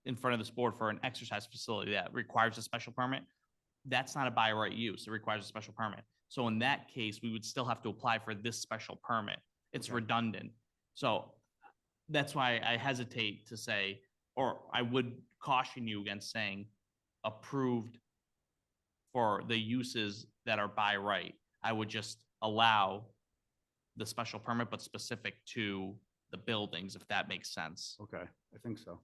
in front of this board for an exercise facility that requires a special permit, that's not a by right use. It requires a special permit. So in that case, we would still have to apply for this special permit. It's redundant. So that's why I hesitate to say, or I would caution you against saying approved for the uses that are by right. I would just allow the special permit, but specific to the buildings, if that makes sense. Okay, I think so.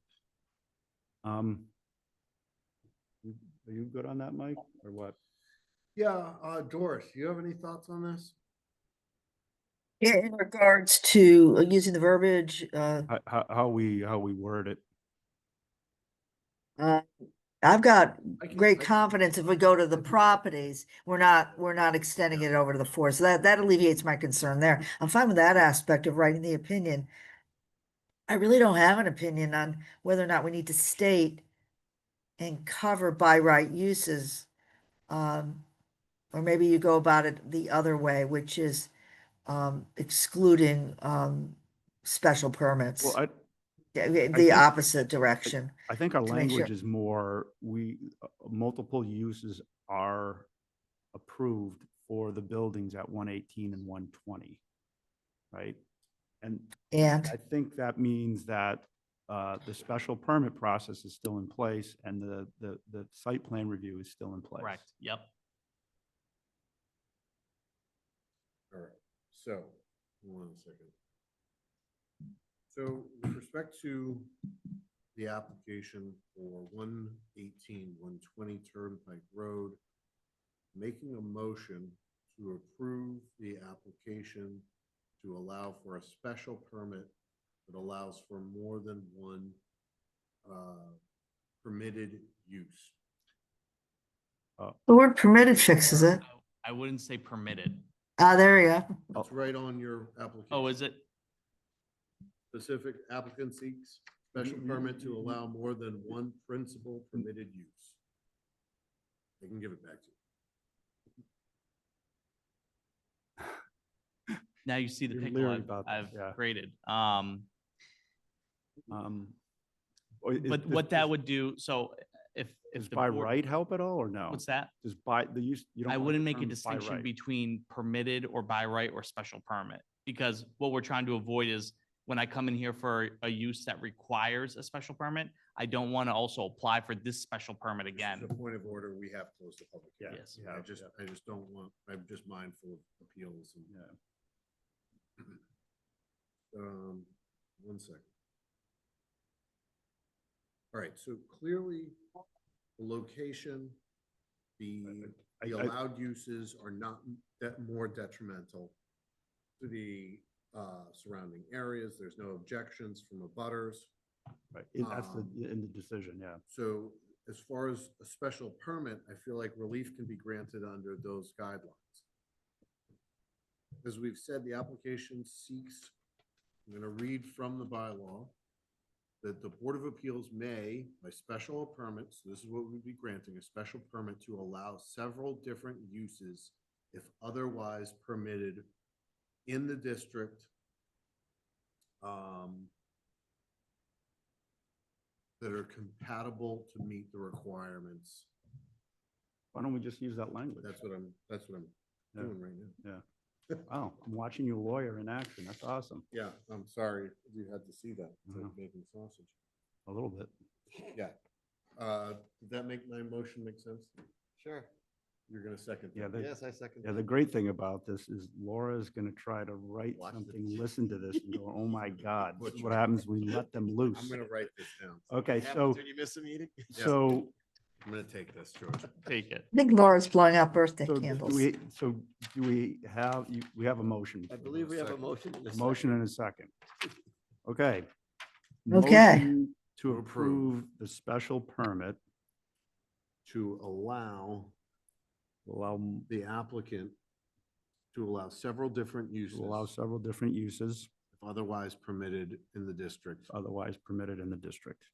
Are you good on that, Mike, or what? Yeah, Doris, you have any thoughts on this? Yeah, in regards to using the verbiage, How we word it? uh, I've got I can- great I- confidence if we go to the properties, we're not extending it over to the forest. So that alleviates my concern there. I'm fine with that aspect of writing the opinion. I really don't have an opinion on whether or not we need to state and cover by right uses. Or maybe you go about it the other way, which is excluding special permits. Well, The think- opposite direction. I think our to make sure- language is more, multiple uses are approved for the buildings at 118 and 120, right? And And I think that means that the special permit process is still in place and the site plan review is still in place. Correct, yep. All right, so, hold on a second. So with respect to the application for 118, 120 Turnpike Road, making a motion to approve the application to allow for a special permit that allows for more than one permitted use. the word permitted fixes it. I wouldn't say permitted. Ah, there you go. It's right on your application. Oh, is it? Specific applicant seeks special permit to allow more than one principal permitted use. I can give it back to you. Now you see the You're pickle leery I've, about this, yeah. I've created. Or But what that would do, so if Does the by board- right help at all, or no? What's that? Does by the use, you don't. I want wouldn't the make a term by distinction right. between permitted or by right or special permit. Because what we're trying to avoid is when I come in here for a use that requires a special permit, I don't want to also apply for this special permit again. Just a point of order, we have closed the public hearing. Yes. Yeah, I just don't want, I'm just mindful of appeals and. One second. All right, so clearly, the location, the I- allowed uses are not that more detrimental to the surrounding areas. There's no objections from abutters. Right, that's in the decision, yeah. So as far as a special permit, I feel like relief can be granted under those guidelines. As we've said, the application seeks, I'm going to read from the bylaw, that the Board of Appeals may, by special permit, so this is what we'd be granting, a special permit to allow several different uses if otherwise permitted in the district that are compatible to meet the requirements. Why don't we just use that language? That's what I'm Yeah. doing right now. Wow, I'm watching you lawyer in action. That's awesome. Yeah, I'm sorry you had to see that. It's like Mhm. making sausage. A little bit. Yeah. Did that make my motion make sense? Sure. You're gonna second Yeah, that? Yes, I second. Yeah, that. the great thing about this is Laura's gonna try to write Watch the something, tape. listen to this and go, oh my God, this is Butcher. what happens when we let them I'm loose. gonna write this down. Okay, Happens so, when you miss a meeting. so, I'm gonna take this, George. Take it. I think Laura's blowing out birthday so do candles. we, so do we have, we have a motion? I believe we have a motion. and A a motion second. and a second. Okay. Okay. Motion To To approve. approve the special permit, To allow allow, the applicant to allow several different uses to allow several different uses if otherwise permitted in the district. otherwise permitted in the district.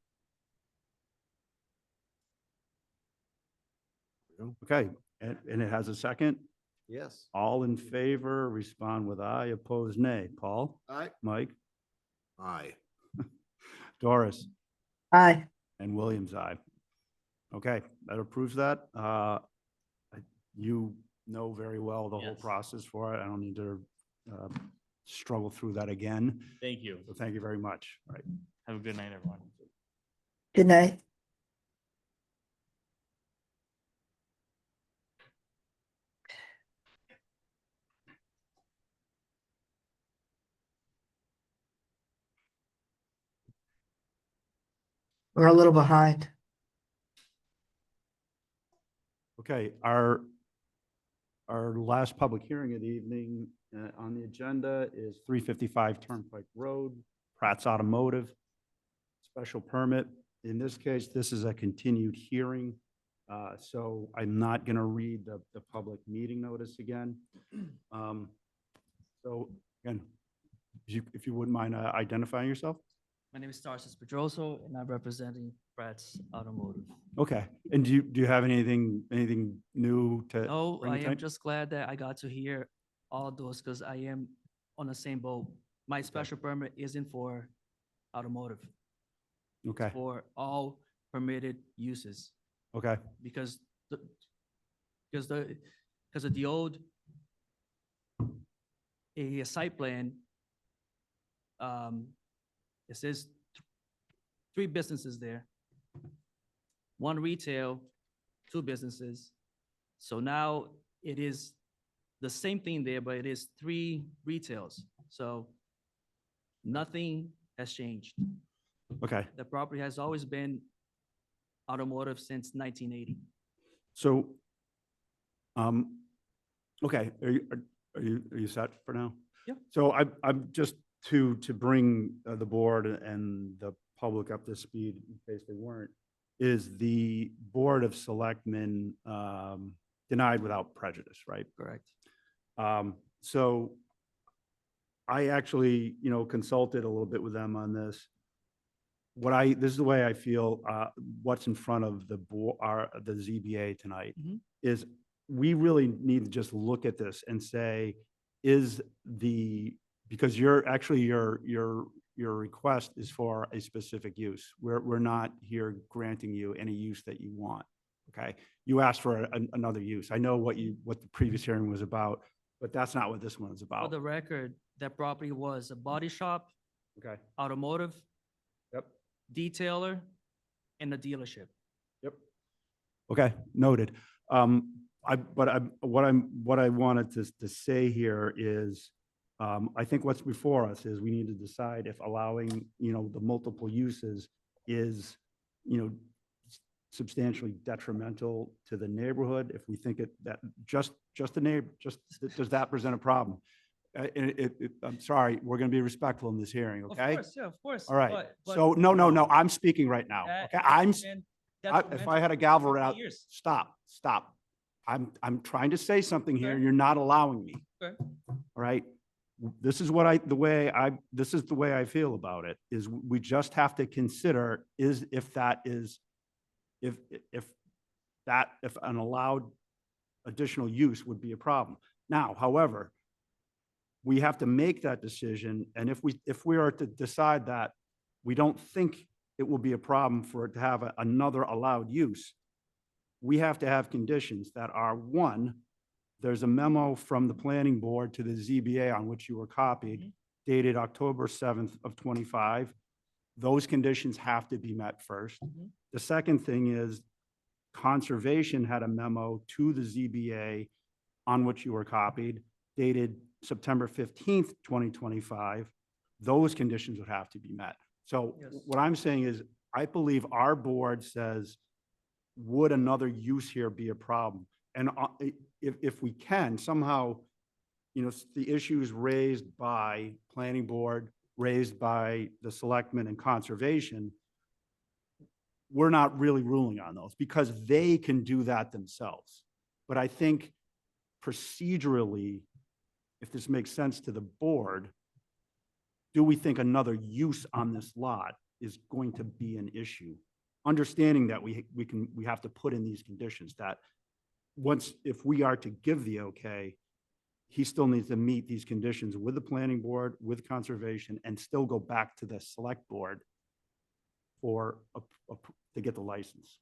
Okay, and it has a second? Yes. All in favor, respond with aye, opposed nay. Paul? Aye. Mike? Aye. Doris? Aye. And Williams, aye. Okay, that approves that. You know very well the whole Yes. process for it. I don't need to struggle through that again. Thank you. So thank you very much. All right. Have a good night, everyone. Good night. We're a little behind. Okay, our last public hearing of the evening on the agenda is 355 Turnpike Road, Pratt's Automotive, special permit. In this case, this is a continued hearing, so I'm not going to read the public meeting notice again. So again, if you wouldn't mind identifying yourself? My name is Tarsis Pedroso, and I'm representing Pratt's Automotive. Okay, and do you have anything new to? No, bring I to am light? just glad that I got to hear all those because I am on the same boat. My special permit isn't for automotive, Okay, for all permitted uses okay, because because of the old a site plan. It says 3 businesses there, 1 retail, 2 businesses. So now it is the same thing there, but it is 3 retails. So nothing has changed. okay. The property has always been automotive since 1980. So, okay, are you set for now? Yeah. So I'm just to bring the board and the public up to speed in case they weren't, is the Board of Selectmen denied without prejudice, right? Correct. So I actually, consulted a little bit with them on this. This is the way I feel, what's in front of the ZBA tonight Mhm. is we really need to just look at this and say, because your request is for a specific use. We're not here granting you any use that you want, okay? You asked for another use. I know what the previous hearing was about, but that's not what this one is For about. the record, that property was a body shop, Okay, automotive, yep. detailer, and a dealership. Yep. Okay, noted. What I wanted to say here is, I think what's before us is we need to decide if allowing, the multiple uses is, substantially detrimental to the neighborhood. If we think just does that present a problem? I'm sorry, we're going to be respectful in this hearing, okay? Of course, yeah, of course. All right. but So, no, I'm speaking right now, that okay? has been If detrimental I had a for gavel 50 out, years. stop. I'm trying to say something here, Okay. and you're not allowing me, Okay. all right? This is the way I feel about it, is we just have to consider if an allowed additional use would be a problem. Now, however, we have to make that decision, and if we are to decide that we don't think it will be a problem for it to have another allowed use, we have to have conditions that are, 1, there's a memo from the planning board to the ZBA on which you were copied, dated October 7th of 25. Those conditions have to be met first. Mhm. The second thing is Conservation had a memo to the ZBA on which you were copied, dated September 15th, 2025. Those conditions would have to be met. So Yes. what I'm saying is, I believe our board says, would another use here be a problem? And if we can somehow, the issues raised by planning board, raised by the selectmen and conservation, we're not really ruling on those because they can do that themselves. But I think procedurally, if this makes sense to the board, do we think another use on this lot is going to be an issue? Understanding that we have to put in these conditions that if we are to give the okay, he still needs to meet these conditions with the planning board, with conservation, and still go back to the select board to get the license.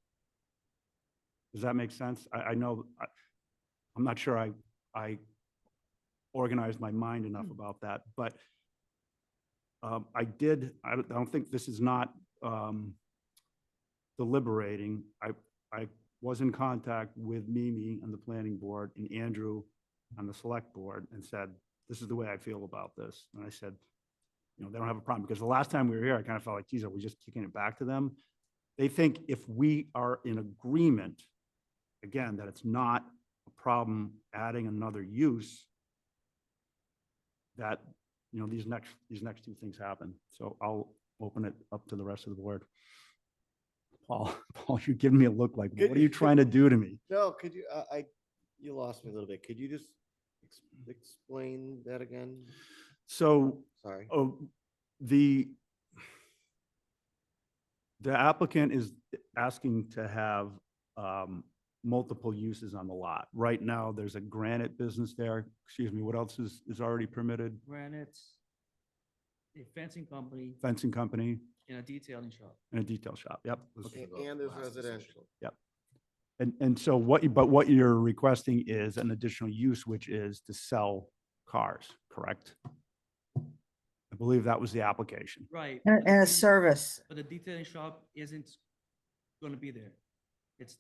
Does that make sense? I know, I'm not sure I organized my mind enough about that, but I don't think this is not deliberating. I was in contact with Mimi on the planning board and Andrew on the select board and said, this is the way I feel about this. And I said, they don't have a problem, because the last time we were here, I kind of felt like, geez, are we just kicking it back to them? They think if we are in agreement again, that it's not a problem adding another use, that, you know, these next two things happen. So I'll open it up to the rest of the board. Paul, Paul, you're giving me a look like, what are you trying to do to me? No, could you, you lost me a little bit. Could you just explain that again? So, Sorry. the applicant is asking to have multiple uses on the lot. Right now, there's a granite business there. Excuse me, what else is already permitted? Granite, a fencing company, Fencing company and a detailing shop. and a detail shop. Yep. This is the And there's last decision. residential. And so what you're requesting is an additional use, which is to sell cars, correct? I believe that was the application. Right. And but a the- service. But the detailing shop isn't gonna be there. It's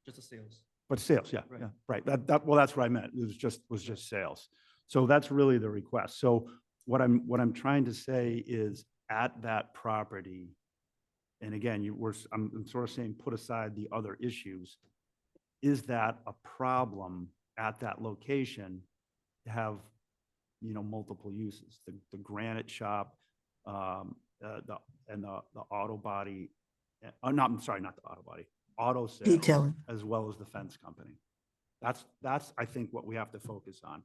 just the sales. But sales, yeah, Right. yeah, right. Well, that's what I meant. It was just sales. So that's really the request. So what I'm trying to say is at that property, and again, I'm sort of saying, put aside the other issues. Is that a problem at that location to have, you know, multiple uses? The granite shop, the auto body, I'm sorry, not the auto body, auto sales, Detailing. as well as the fence company. That's, I think, what we have to focus on.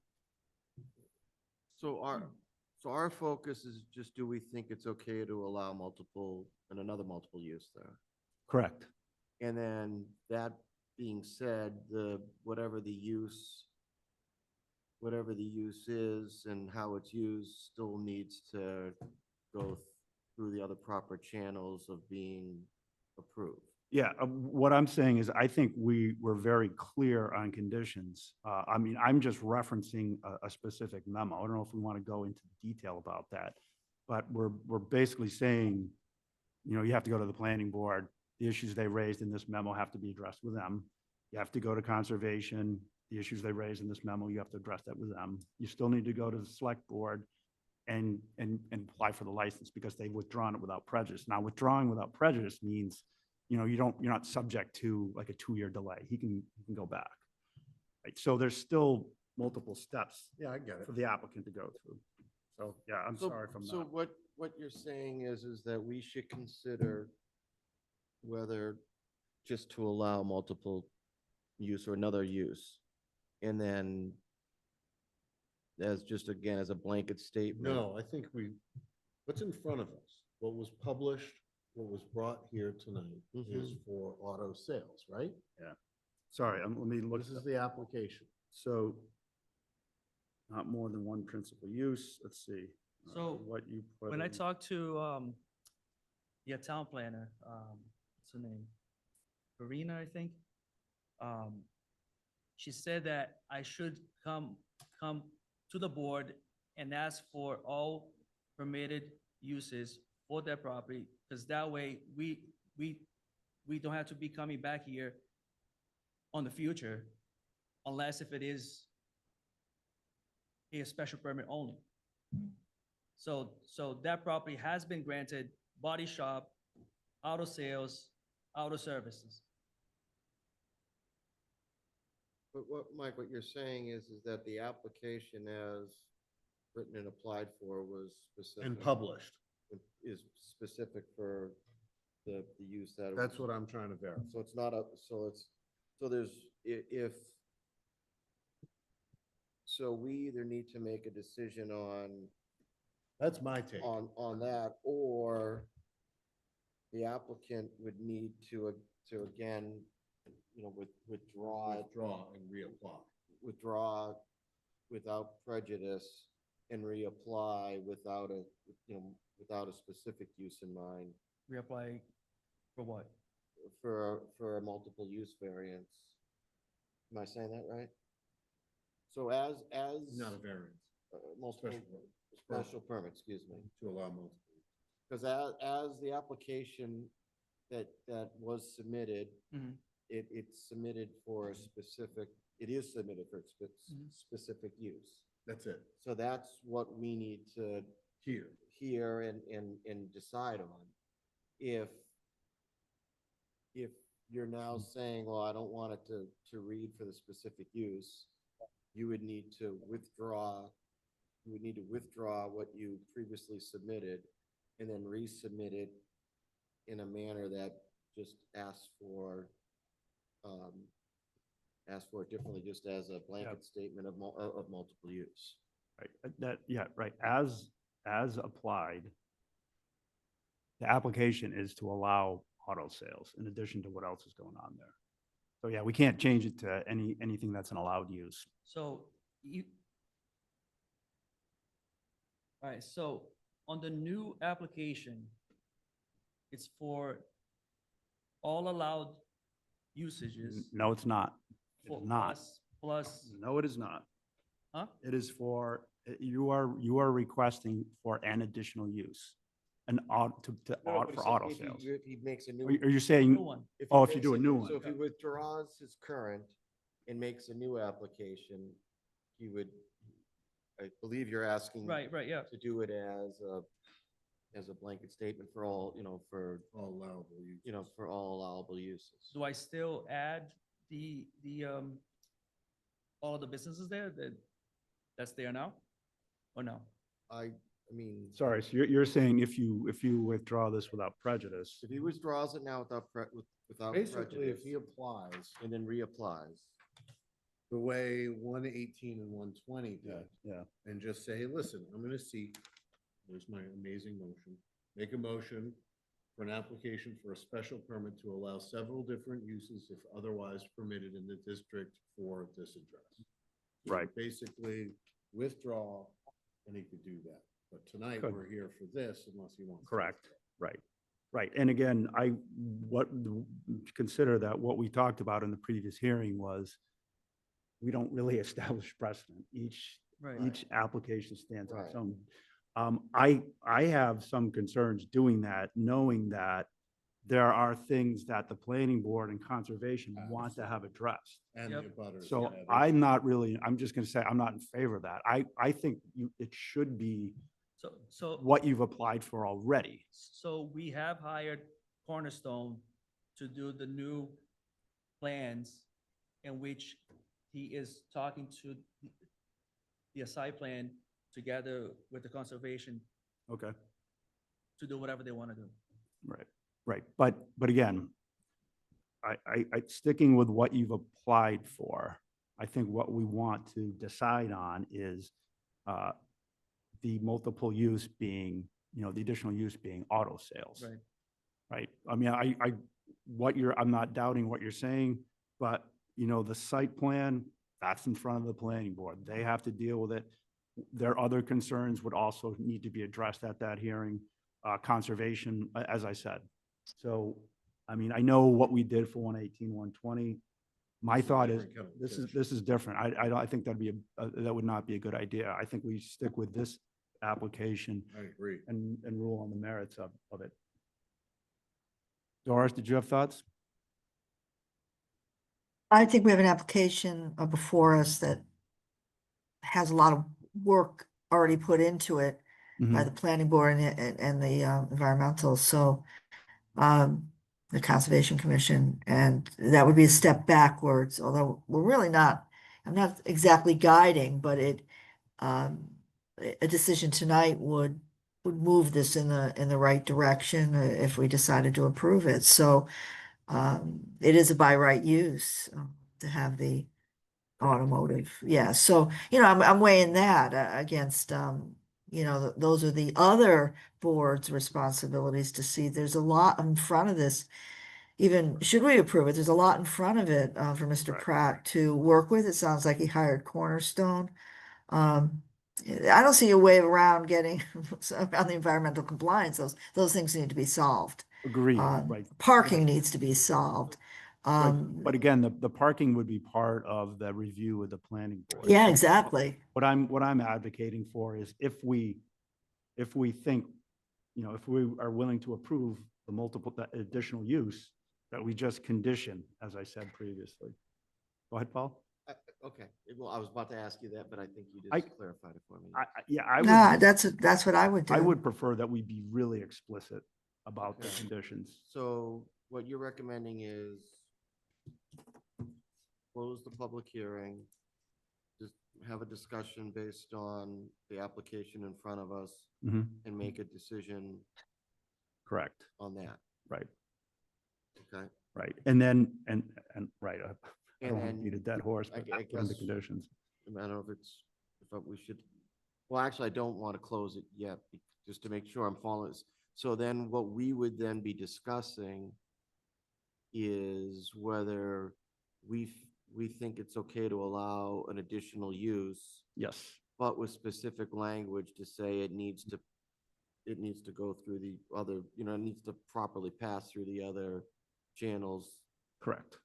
So our focus is just, do we think it's okay to allow another multiple use there? Correct. And then that being said, whatever the use is and how it's used still needs to go through the other proper channels of being approved. Yeah, what I'm saying is I think we were very clear on conditions. I mean, I'm just referencing a specific memo. I don't know if we want to go into detail about that. But we're basically saying, you know, you have to go to the planning board. The issues they raised in this memo have to be addressed with them. You have to go to conservation. The issues they raised in this memo, you have to address that with them. You still need to go to the select board and apply for the license because they've withdrawn it without prejudice. Now, withdrawing without prejudice means, you know, you're not subject to like a 2-year delay. He can go back. Right? So there's still multiple steps Yeah, I get it. for the applicant to go through. So, yeah, I'm sorry if I'm So not. what you're saying is that we should consider whether just to allow multiple use or another use. And then as just, again, as a blanket statement. No, I think what's in front of us, what was published, what was brought here tonight is for auto sales, right? Sorry, let me look. This is the application. So not more than one principal use. Let's see. So, What you put When I in. talked to, the town planner, what's her name? Karina, I think. She said that I should come to the board and ask for all permitted uses for that property, because that way we don't have to be coming back here on the future unless if it is a special permit only. So that property has been granted body shop, auto sales, auto services. But Mike, what you're saying is that the application as written and applied for was specific. And published. Is specific for the use that. That's what I'm trying to verify. So it's not so there's, so we either need to make a decision That's my take. on that, or the applicant would need to again, you know, withdraw And reapply. withdraw without prejudice and reapply without a specific use in mind Reapply for what? for a multiple use variance. Am I saying that right? So as Not a variance, multiple special permit, excuse me. to allow multiple. Because as the application that was submitted, Mhm. it's submitted for a specific, it is submitted for specific use. That's it. So that's what we need to Here. hear and decide on. If you're now saying, well, I don't want it to read for the specific use. You would need to withdraw, what you previously submitted and then resubmit it in a manner that just asks for it differently, just as a blanket statement of multiple use. Right, yeah, right, as applied, the application is to allow auto sales in addition to what else is going on there. So yeah, we can't change it to anything that's an allowed use. So you. All right, so on the new application, it's for all allowed usages. No, it's not. It for is not. Plus, No, it is not. huh? It is for, you are requesting for an additional use, an for auto sales. If he makes a new. Are you saying, New one. he oh, if you makes do a new So one? if he withdraws his current and makes a new application, he would, I believe you're asking. Right, yeah. To do it as a blanket statement for all, for, All allowable use. for all allowable uses. Do I still add the all of the businesses there that's there now? Or no? I mean. Sorry, so you're saying if you withdraw this without prejudice, If he withdraws it now without Basically, if prejudice he applies and then reapplies, the way 118 and 120 did, yeah, and just say, hey, listen, I'm gonna seek, there's my amazing motion, make a motion for an application for a special permit to allow several different uses if otherwise permitted in the district for this address. He could Right. Basically withdraw, and he could do that. But tonight, Could. we're here for this unless he wants. to correct, withdraw. right. And again, consider that what we talked about in the previous hearing was we don't really establish precedent. Each application stands on its Right. own. I have some concerns doing that, knowing that there are things that the planning board and conservation want to have addressed. And Yep. the abutters. So yeah, I'm just gonna say, I'm not in favor of that. I think it should be So what you've applied for already. So we have hired Cornerstone to do the new plans in which he is talking to the site plan together with the conservation Okay. to do whatever they want to do. Right. But again, sticking with what you've applied for, I think what we want to decide on is the multiple use being, the additional use being auto sales. Right. Right? I mean, I'm not doubting what you're saying, but, the site plan, that's in front of the planning board. They have to deal with it. Their other concerns would also need to be addressed at that hearing, conservation, as I said. So, I mean, I know what we did for 118, 120. My thought is, different kettle of this fish. is different. I think that would not be a good idea. I think we stick with this application I agree. and rule on the merits of it. Doris, did you have thoughts? I think we have an application before us that has a lot of work already put into it by the planning board and the environmental, so the Conservation Commission, and that would be a step backwards, although we're really not, I'm not exactly guiding, but a decision tonight would move this in the right direction if we decided to approve it. So it is a by right use to have the automotive. Yeah. So, I'm weighing that against, those are the other board's responsibilities to see. There's a lot in front of this. Even should we approve it, there's a lot in front of it for Mr. Right. Pratt to work with. It sounds like he hired Cornerstone. I don't see a way around getting around the environmental compliance. Those things need to be solved. Agreed, right. Parking needs to be solved. Right. But again, the parking would be part of the review with the planning board. Yeah, So exactly. What I'm advocating for is if we think, if we are willing to approve the additional use, that we just condition, as I said previously. Go ahead, Paul. Okay, well, I was about to ask you that, but I think you I- just clarified it for me. Nah, that's what I would do. I would prefer that we be really explicit about the Okay. conditions. So what you're recommending is close the public hearing, just have a discussion based on the application in front of us Mhm. and make a decision Correct, on that, right, okay? right. And then, right, I And don't want to then beat a dead horse, I but gu- I put in the guess- conditions. I don't know if it's, if we should, well, actually, I don't want to close it yet, just to make sure I'm following this. So then what we would then be discussing is whether we think it's okay to allow an additional use, Yes, but with specific language to say it needs to go through the other, it needs to properly pass through the other channels. correct.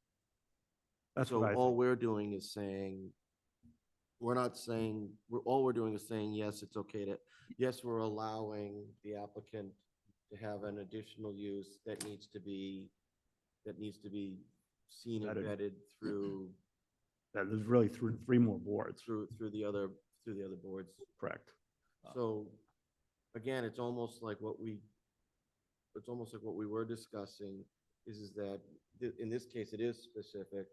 That's So what I all think. we're doing is saying, we're not saying, all we're doing is saying, yes, it's okay to, yes, we're allowing the applicant to have an additional use that needs to be seen and Vetted. vetted through, That there's really three more boards, through the other boards. correct. So, again, it's almost like what we were discussing is that in this case, it is specific.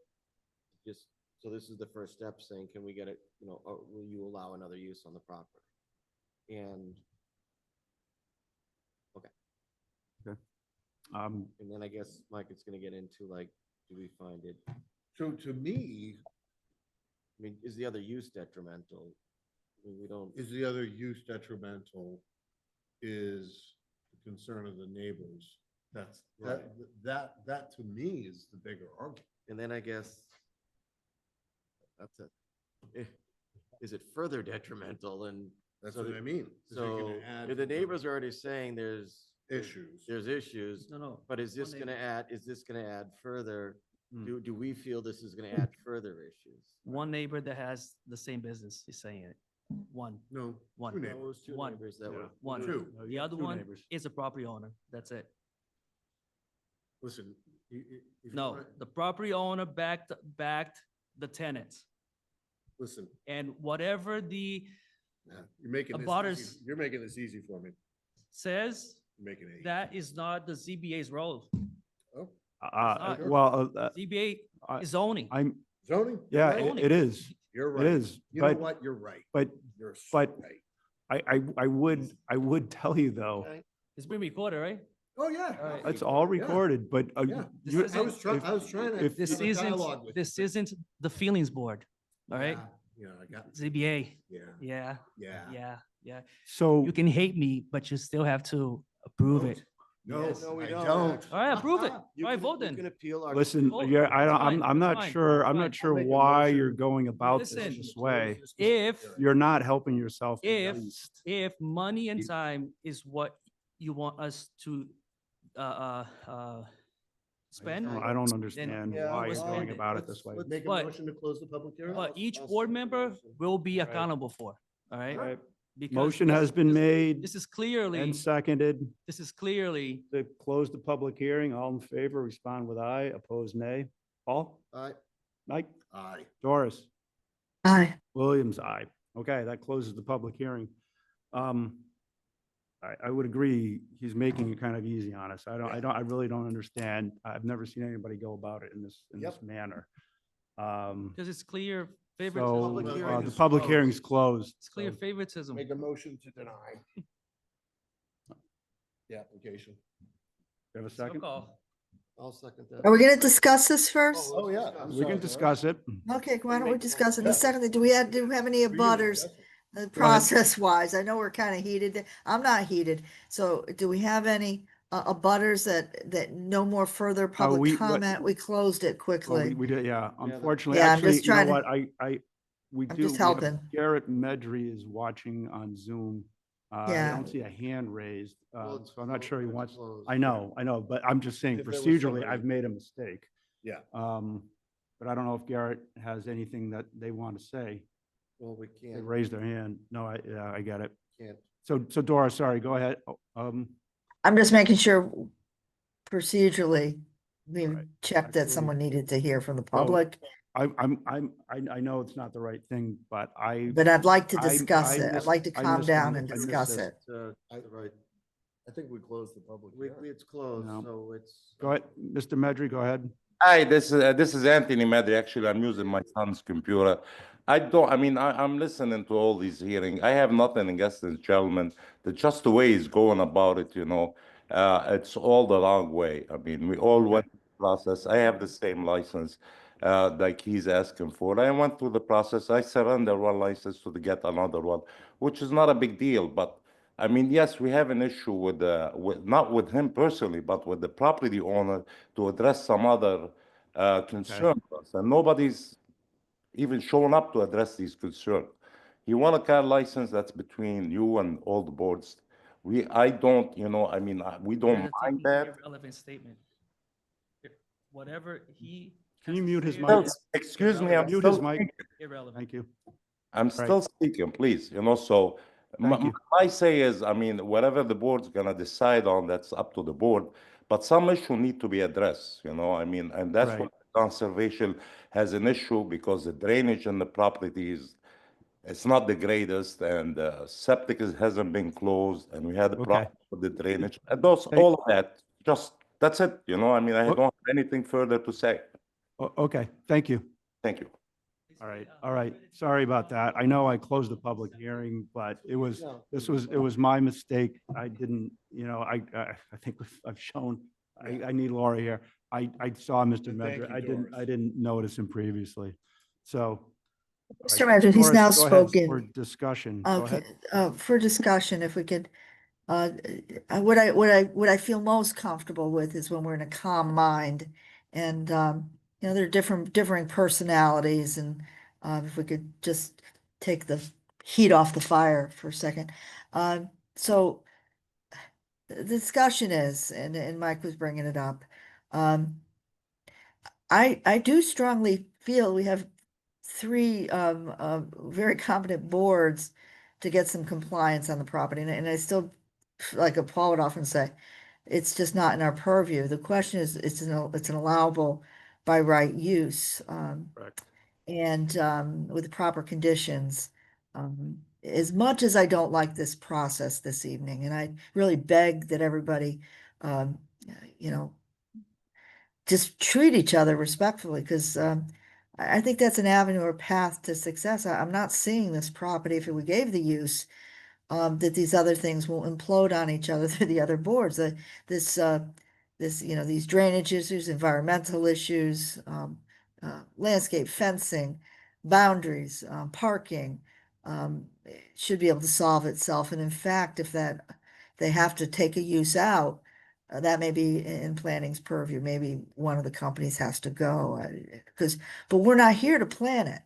Just, so this is the first step saying, can we get it, will you allow another use on the property? And Um, then I guess, Mike, it's gonna get into like, do we find it, So to me, I mean, is the other use detrimental? I mean, we don't, is the other use detrimental is the concern of the neighbors. That to me is the bigger argument. and then I guess is it further detrimental and That's so what the- I mean. Is it so gonna add if the neighbors are already saying there's Issues. there's issues, No. but is this one gonna neighbor. add further? Hmm. Do we feel this is gonna add further issues? One neighbor that has the same business is saying it. One, No. One. two No, neighbors. it was two One. neighbors that Yeah. were. one. Two. No, you The have other two one neighbors. is a property owner. That's it. Listen. If you No, wanna- the property owner backed the tenants. Listen, And whatever the you're making this Abutters- easy. You're making this easy for me. says, You're making it. that is not the ZBA's role. Oh, not. Well, ZBA I- is zoning. I'm, zoning? yeah, You're right. it is, You're it right. is, You know but, what? You're right. but You're so but- right. I would tell you though, Okay. It's been recorded, right? Oh, yeah. All right. it's all Yeah. recorded, but Yeah. This you- isn't- I was trying to. if- This have a isn't, dialogue with you, this but- isn't the feelings board, all right? Yeah, I got, ZBA, yeah, yeah, yeah. yeah. so, You can hate me, but you still have to approve it. No, Yes. No, we I don't, don't. actually. All right, approve it. You All right, can- vote you then. can appeal our. listen, Vote. yeah, I don't, It's fine. I'm not It's sure, fine. I'm It's not fine. sure make a why motion. you're going about this Listen. this way. If- You're not helping yourself. in the If, least. if money and You- time is what you want us to, spend, I don't understand Yeah, why we'll you're going spend it. about it this way. Make a But- motion to close the public hearing? but each I'll board second the member motion. will be Right. accountable for, all right? Right. Because Motion this- has been this- made This is clearly, and seconded this is clearly, to close the public hearing. All in favor, respond with aye, opposed nay. Paul? All right, Mike? Aye. Doris? Aye. Williams, aye. Okay, that closes the public hearing. I would agree, he's making it kind of easy on us. I really don't understand. I've never seen anybody go about it in this Yep. manner. because it's clear So, favoritism. Public hearing the is public closed. hearing's closed. It's clear so- favoritism. Make a motion to deny. The application. You have a So second? call. I'll second that. Are we gonna discuss this first? Oh, yeah. I'm We sorry. can discuss it. Okay, why don't we make- discuss it? Yeah. The second, do we have any abutters, process wise? I know we're kind of heated. I'm not heated. So do we have any abutters that no more further we- public what- comment? We closed it Well, quickly. we did, yeah, unfortunately, Yeah, I'm actually, just you know trying to- what, we I'm do. just we have- helping. Garrett Medry is watching on Zoom. I Yeah. don't see a hand raised, Well, it's so I'm not sure he it's wants, closed. I know, but I'm just saying If there was procedurally, somebody- I've made a mistake. Yeah. But I don't know if Garrett has anything that they want to say. Well, we They can't, raised their hand. No, I get it. can't. So Doris, sorry, go ahead. I'm just making sure procedurally, we Right. checked that Actually- someone needed to hear from the Well, public, I know it's not the right thing, but but I'd like to I discuss it. I'd missed- like to I calm missed down it. and I missed discuss it. it. Right. I think we closed the public It's closed, No. so it's. Go ahead, Mr. Medry, go ahead. Hi, this is Anthony Medri. Actually, I'm using my son's computer. I'm listening to all these hearings. I have nothing against this gentleman. Just the way he's going about it, it's all the wrong way. I mean, we all went through the process. I have the same license, like he's asking for. I went through the process. I surrendered one license to get another one, which is not a big deal. But I mean, yes, we have an issue with not with him personally, but with the property owner to address some other concerns. And nobody's even showing up to address these concerns. You want a car license, that's between you and all the boards. I don't, we don't You're mind taking an that. irrelevant statement. Whatever he. Can has you to mute his say mic? about it, Excuse me, I'm Mute his still, mic. Irrelevant. Thank you. I'm still speaking, please, so Thank you. my say is, whatever the board's gonna decide on, that's up to the board. But some issue need to be addressed, and that's Right. what conservation has an issue because the drainage in the property it's not the greatest and septic hasn't been closed and we had a Okay. problem with the drainage. And those, Hey. all of that, that's it, I What- don't have anything further to say. Okay, thank you. Thank you. All right. Sorry about that. I know I closed the public hearing, but it was my mistake. I didn't, I think I've shown, I need Laura here. I saw Mr. And thank Medry. you, I Doris. didn't notice him previously. So. Mr. Medry, he's Doris, now go ahead spoken. For discussion. Go Okay, ahead. for discussion, if we could, what I feel most comfortable with is when we're in a calm mind. And, there are differing personalities and, if we could just take the heat off the fire for a second. So the discussion is, and Mike was bringing it up, I do strongly feel we have three very competent boards to get some compliance on the property, and I still, like Paul would often say, it's just not in our purview. The question is, it's an allowable by right use, Correct. and with the proper conditions. As much as I don't like this process this evening, and I really beg that everybody, you know, just treat each other respectfully, because I think that's an avenue or path to success. I'm not seeing this property, if we gave the use, that these other things will implode on each other through the other boards. This, these drainage issues, environmental issues, landscape fencing, boundaries, parking, should be able to solve itself. And in fact, if they have to take a use out, that may be in planning's purview. Maybe one of the companies has to go, but we're not here to plan it.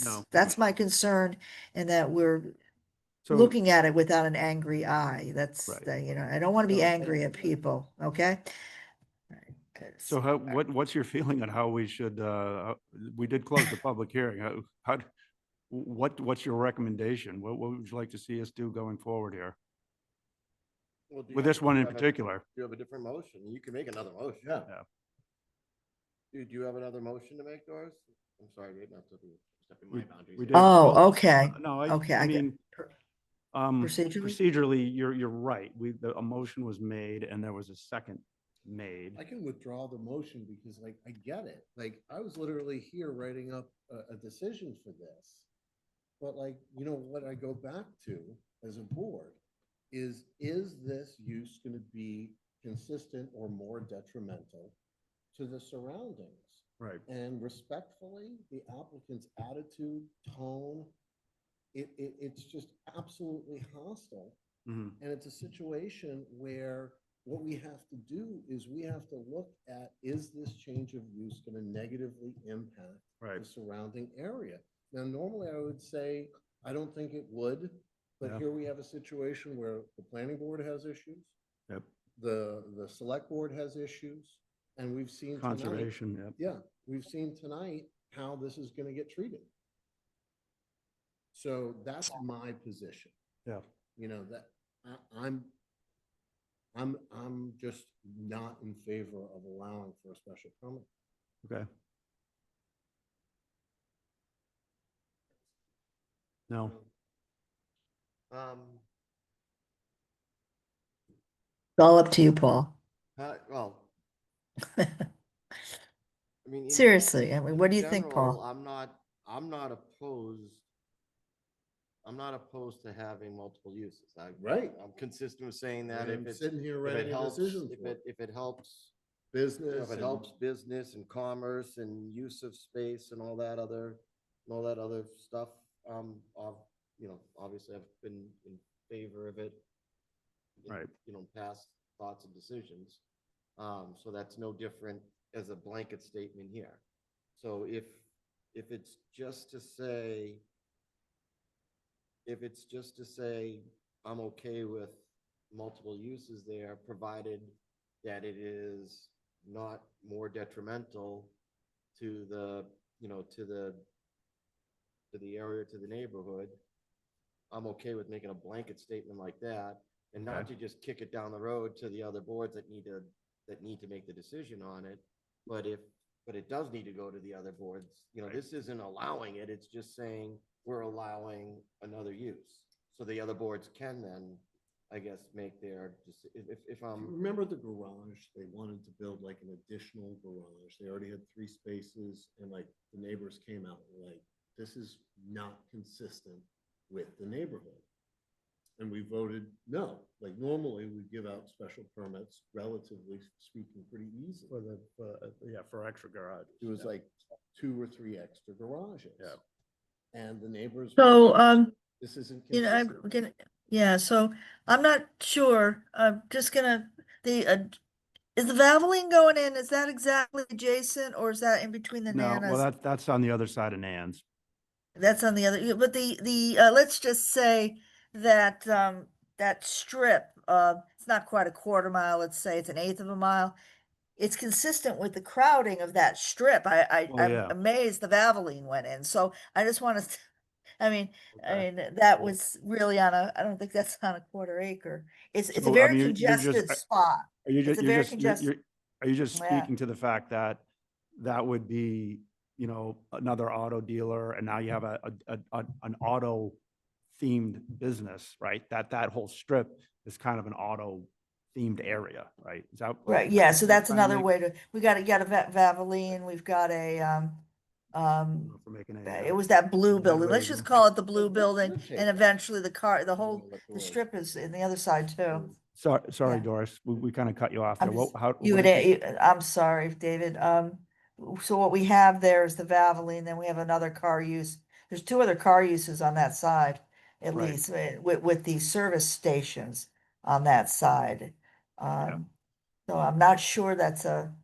No. That's my concern, and that we're So, looking at it without an angry eye. That's, Right. I don't want to be No, angry at people, okay? so what's your feeling on how we should, we did close the public hearing. What's your recommendation? What would you like to see us do going forward here? Well, do you With have- this one do in you have a- particular? Do you have a different motion? You can make another motion. Yeah. Do you have another motion to make, Doris? I'm sorry, I didn't have to be stepping my boundaries. We here. did. Oh, Well, okay. No, Okay, I I get- mean, Procedurally? procedurally, you're right. A motion was made and there was a second made. I can withdraw the motion because I get it. Like, I was literally here writing up a decision for this. But what I go back to as a board is this use going to be consistent or more detrimental to the surroundings? Right. And respectfully, the applicant's attitude, tone, it's just absolutely hostile. Mhm. And it's a situation where what we have to do is we have to look at, is this change of use going to negatively impact Right. the surrounding area? Now, normally I would say, I don't think it would, but Yeah. here we have a situation where the planning board has issues. Yep. The select board has issues, and we've seen tonight. Conservation, yep. Yeah, we've seen tonight how this is going to get treated. So that's my position. Yeah. That I'm just not in favor of allowing for a special permit. Okay. No. Um, all up to you, Paul. Well, I mean. Seriously, I mean, what do you in think, general, Paul? I'm not opposed to having multiple uses. Right. I'm consistent with saying I that am if it's, sitting here if it writing a helps, decision if for it, if it helps, business. if it and- helps business and commerce and use of space and all that other stuff, obviously I've been in favor of it. Right. Past thoughts and decisions. So that's no different as a blanket statement here. So if it's just to say, I'm okay with multiple uses there, provided that it is not more detrimental to the, to the area, to the neighborhood, I'm okay with making a blanket statement like that, and not to just kick it down the road to the other boards that need to make the decision on it. But it does need to go to the other boards. This isn't allowing it, it's just saying we're allowing another use. So the other boards can then, I guess, make their, if I'm. Remember the garage? They wanted to build like an additional garage. They already had 3 spaces and like the neighbors came out and like, this is not consistent with the neighborhood. And we voted no. Like normally we give out special permits, relatively speaking, pretty easily. For extra garage. It was like 2 or 3 extra garages. Yeah. And the neighbors. So, This isn't you know, I'm consistent. gonna, yeah, so I'm not sure. I'm just gonna, is the Valvoline going in? Is that exactly adjacent or is that in between the No, well, Nanas? that's on the other side of Nan's. That's on the other, but let's just say that, that strip, it's not quite a quarter mile, let's say it's an eighth of a mile. It's consistent with the crowding of that strip. Oh, I'm yeah. amazed the Valvoline went in. So I just want to, I mean, Okay. that was really on I don't think that's on a quarter acre. It's a So, I very mean, you're just- congested spot. Are you It's just, a you're very just, congested, are you just Yeah. speaking to the fact that that would be, another auto dealer and now you have an auto themed business, right? That whole strip is kind of an auto themed area, right? Is that? right, yeah, so that's trying to another make- way to, we got a Valvoline, we've got a, For making a, it was that blue building. Let's just call it the blue Let's building. take And that. eventually the We'll whole, let the doors- strip is in the other side too. sorry, Yeah. Doris, we kind of cut you off there. I'm What, just- how? You what would, did you- I'm sorry, David. So what we have there is the Valvoline, then we have another car use. There's 2 other car uses on that side, at Right. least, with the service stations on that side. So I'm not sure that's a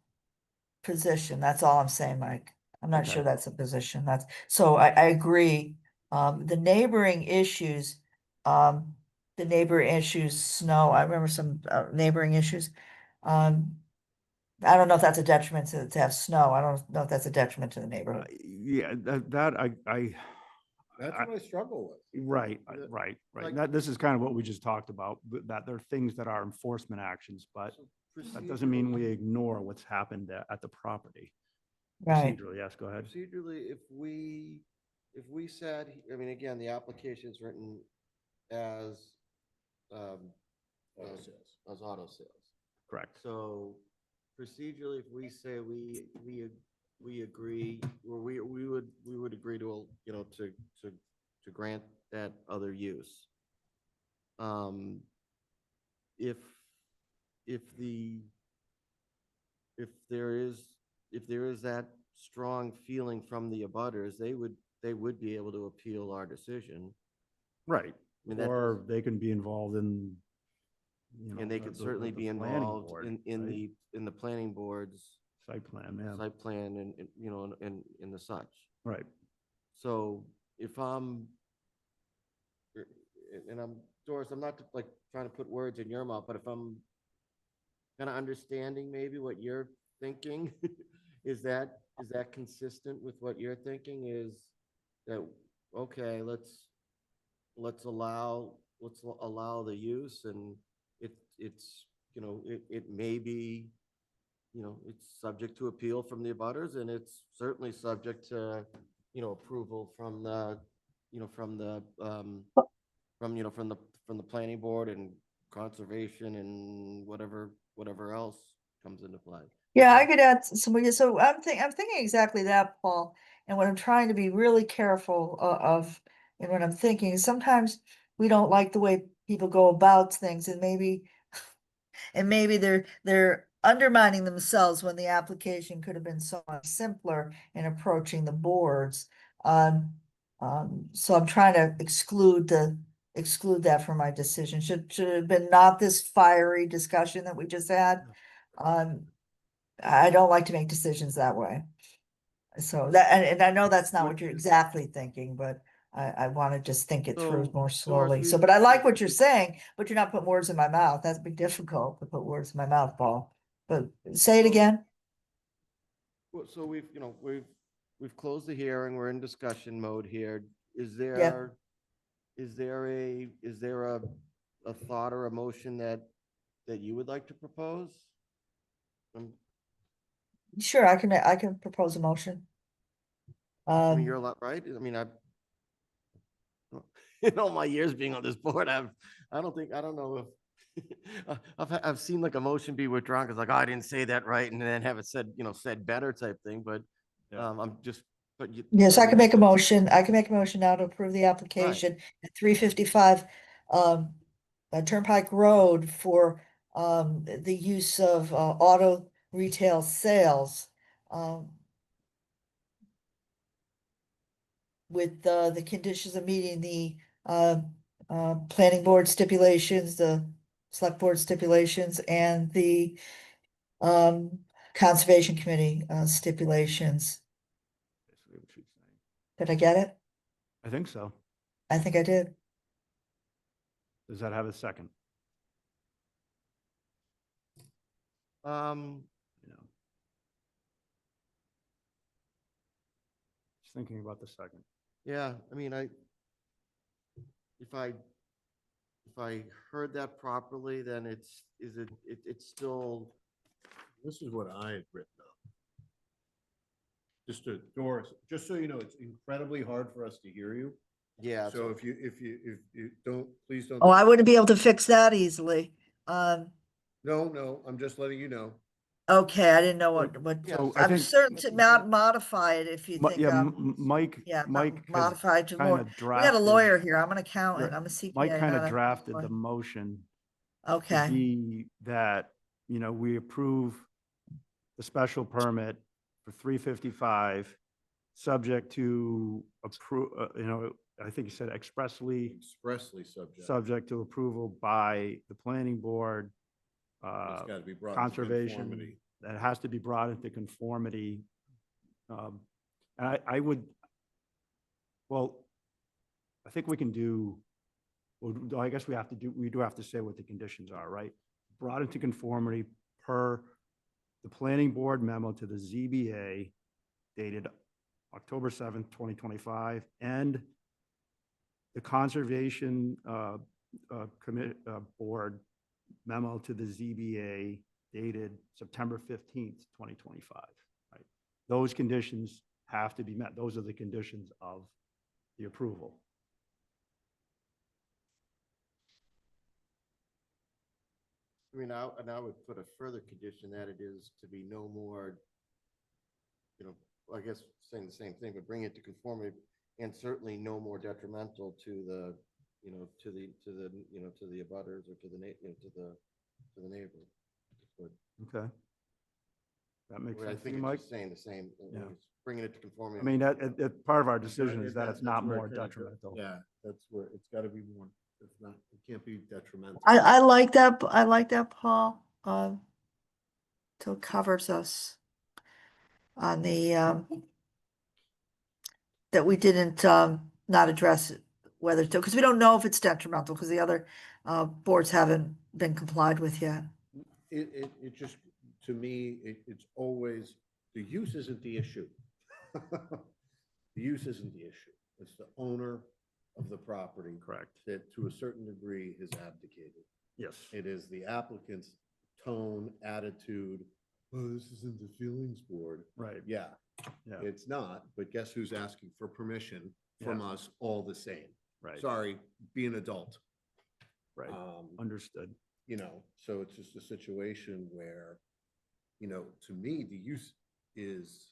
position. That's all I'm saying, Mike. I'm not sure Okay. that's a position. So I agree. The neighboring issues, snow, I remember some neighboring issues. I don't know if that's a detriment to have snow. I don't know if that's a detriment to the neighborhood. Yeah, that That's what I struggle with. right, The- right. like- That, this is kind of what we just talked about, that there are things that are enforcement actions, but that doesn't mean we ignore what's happened at the property. Right. Procedurally, yes, go ahead. Procedurally, if we said, I mean, again, the application is written as, Auto sales. as auto sales. Correct. So procedurally, if we say we agree, or we would agree to, to grant that other use. If there is that strong feeling from the abutters, they would be able to appeal our decision. Right. I mean, that Or does- they can be involved in, And they could certainly be involved in the the planning board's site plan, yeah. site plan and in the such. Right. So if I'm, Doris, I'm not like trying to put words in your mouth, but if I'm kind of understanding maybe what you're thinking, is that consistent with what you're thinking? Is that, okay, let's allow the use, and it's it may be, it's subject to appeal from the abutters, and it's certainly subject to approval from the from the planning board and conservation and whatever else comes into play. Yeah, I could add somebody, so I'm thinking exactly that, Paul. And what I'm trying to be really careful of, and what I'm thinking is sometimes we don't like the way people go about things and maybe they're undermining themselves when the application could have been so much simpler in approaching the boards. So I'm trying to exclude that from my decision. Should it have been not this fiery discussion that we just had? I don't like to make decisions that way. So that, and I know that's not what you're exactly thinking, but I want to just think it through So, more Doris, slowly. So, we- but I like what you're saying, but you're not putting words in my mouth. That'd be difficult to put words in my mouth, Paul. But say it again. Well, so we've closed the hearing. We're in discussion mode here. Is there a thought or a motion that you would like to propose? Sure, I can propose a motion. I mean, you're a lot, right? I mean, in all my years being on this board, I don't know if I've seen like a motion be withdrawn because like, oh, I didn't say that right, and then have it said, said better type thing, but I'm just, but you. Yes, I can mean, make a motion. I can make a motion now to approve the application at 355 Turnpike Road for the use of auto retail sales. With the conditions of meeting the planning board stipulations, the select board stipulations, and the conservation committee stipulations. Basically what she's saying. Did I get it? I think so. I think I did. Does that have a second? You know, just thinking about the second. Yeah, I mean, if I heard that properly, then it's still, This is what I had written up. Doris, just so you know, it's incredibly hard for us to hear you. yeah. So if you don't, please don't. Oh, I wouldn't be able to fix that easily. No, I'm just letting you know. Okay, I didn't know what, So I I'm think- certain to modify it if you think, Yeah, Mike, yeah, Mike has modify to more. kind of We got a drafted. lawyer here. I'm an accountant. I'm a CPA. Mike kind not of a drafted lawyer. the motion to Okay, be that, we approve the special permit for 355, subject to I think you said expressly Expressly subject. subject to approval by the planning board, It's got to be brought into conservation, conformity. that has to be brought into conformity. And I would, well, I think we can do, well, I guess we do have to say what the conditions are, right? Brought into conformity per the planning board memo to the ZBA dated October 7th, 2025, and the conservation board memo to the ZBA dated September 15th, 2025. Right? Those conditions have to be met. Those are the conditions of the approval. I mean, I would put a further condition that it is to be no more, I guess saying the same thing, but bring it to conformity and certainly no more detrimental to the, to the abutters or to the neighbor. But Okay. That makes I sense to think you, it's Mike? just saying the same, Yeah. it's bringing it to conformity. I mean, that part of our decision is that That's it's not where it more kinda goes. detrimental. Yeah, that's where, it's got to be more, it's not, it can't be detrimental. I like that, Paul. So it covers us on the, that we didn't, not address whether, because we don't know if it's detrimental, because the other, boards haven't been complied with yet. It just, to me, it's always, the use isn't the issue. The use isn't the issue. It's the owner of the property. Correct. That to a certain degree has abdicated. Yes. It is the applicant's tone, attitude, oh, this isn't the feelings board. Right. Yeah, Yeah. it's not, but guess who's asking for permission from us all the same? Right. Sorry, be an adult. Right, Um, understood. you know, so it's just a situation where, you know, to me, the use is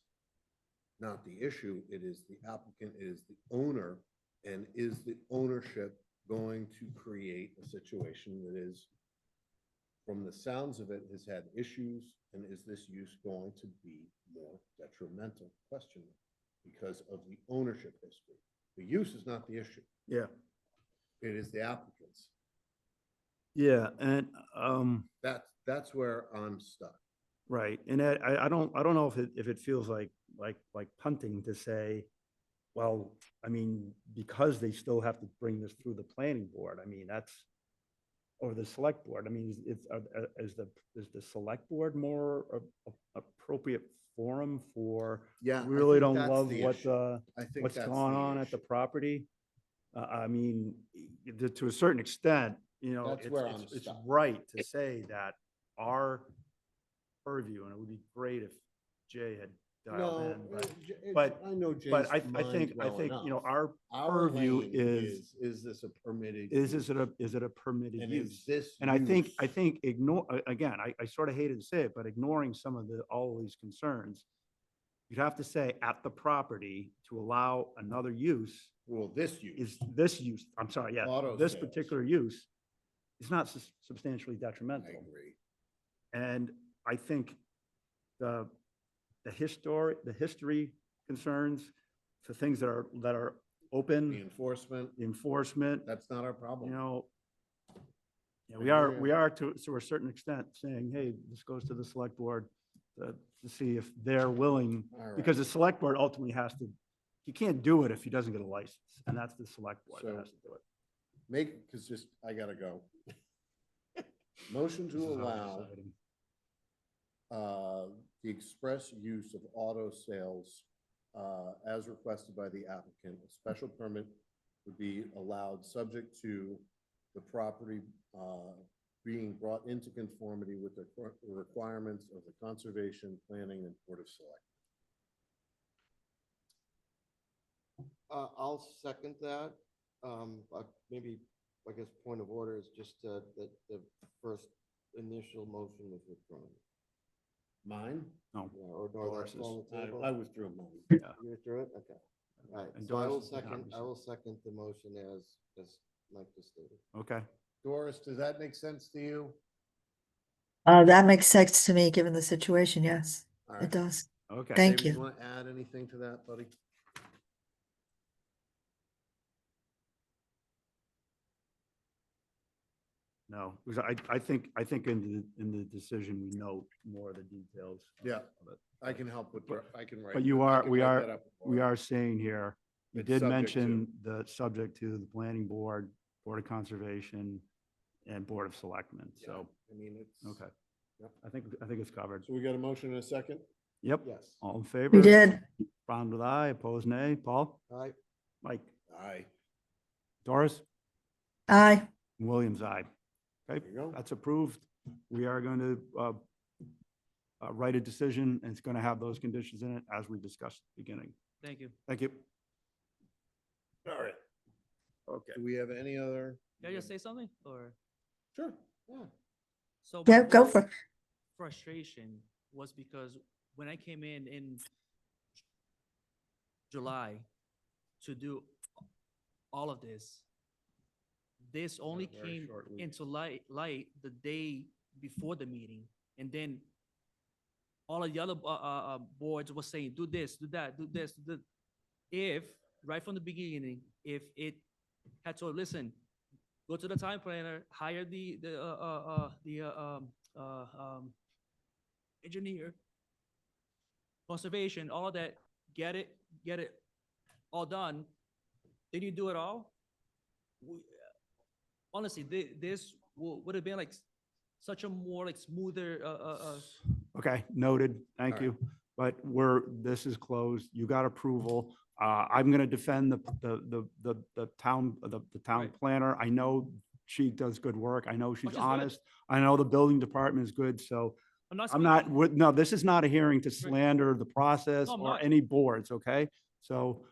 not the issue, it is the applicant, it is the owner, and is the ownership going to create a situation that is, from the sounds of it, has had issues, and is this use going to be more detrimental? Question mark, because of the ownership history. The use is not the issue, Yeah. it is the applicant's. Yeah, and, That's where I'm stuck. right, and I don't know if it feels like punting to say, well, I mean, because they still have to bring this through the planning board, I mean, that's, or the select board, I mean, is the select board more appropriate forum for, Yeah. I really think don't that's love the what, issue. I think what's that's going the on at the issue. property? I mean, to a certain extent, you know, That's where I'm it's stuck. right to say that our purview, and it would be great if Jay had dialed No, in, it- but- I know Jay's but I mind think, well you know, enough. our Our purview lane is, is this a permitted? is use? it a permitted And is use? this And I think use- again, I sort of hated to say it, but ignoring some of all of these concerns, you'd have to say at the property to allow another use Well, this use. is this use, I'm sorry, yeah, Auto this sales. particular use is not substantially I detrimental. agree. And I think the history concerns, the things that are The open, enforcement, the enforcement, that's not our problem. you know, yeah, I we hear ya. are to a certain extent saying, hey, this goes to the select board to see if they're willing, All right. because the select board ultimately has to, he can't do it if he doesn't get a license, and that's the select board that So- has to do it. Because just, I gotta go. Motion to This is how we're allow deciding. the express use of auto sales as requested by the applicant. A special permit would be allowed subject to the property being brought into conformity with the requirements of the Conservation, Planning, and Board of Select. I'll second that. But maybe, I guess, point of order is just that the first initial motion was withdrawn. Mine? No, Or Doris's. that's on the table? I withdrew mine. You withdrew it? Okay. All right, And so I will Doris is behind second, me, I so- will second the motion as Mike just stated. Okay, Doris, does that make sense to you? That makes sense to me, given the situation, yes, All it right. does. okay. Thank David, you. Want to add anything to that, buddy? No, because I think in the decision, we note more of the details. Yeah, of it. I can help with, I can write. But you I are, can we write are, that up for we you. are saying here, you It's did subject to. mention the subject to the planning board, Board of Conservation, and Board of Selectmen, Yeah, so, I mean, it's. okay. Yep. I think it's covered. So we got a motion and a second? Yep, Yes. all in favor? You did. Ron with aye, opposed nay. Paul? All right, Mike? Aye. Doris? Aye. Williams, aye. Okay, There you go. that's approved. We are going to write a decision, and it's going to have those conditions in it as we discussed at the beginning. Thank you. Thank you. All right. Okay. Do we have any other? Can I just say something, or? Sure. yeah. So Yeah, my go whole for it. frustration was because when I came in July to do all of this, this only very came short week. into light the day before the meeting, and then all of the other boards were saying, do this, do that, do this, do that. If right from the beginning, if it had told, listen, go to the time planner, hire the engineer, conservation, all that, get it all done, then you do it all. Honestly, this would have been like such a more like smoother, Okay, noted. Thank All you. But this is closed. You got approval. I'm going to defend the town Right. planner. I know she does good work. I know she's she's good. honest. I know the building department is good, so I'm speaking- not, no, this is not a hearing to slander the process No, I'm or not. any boards, okay? So,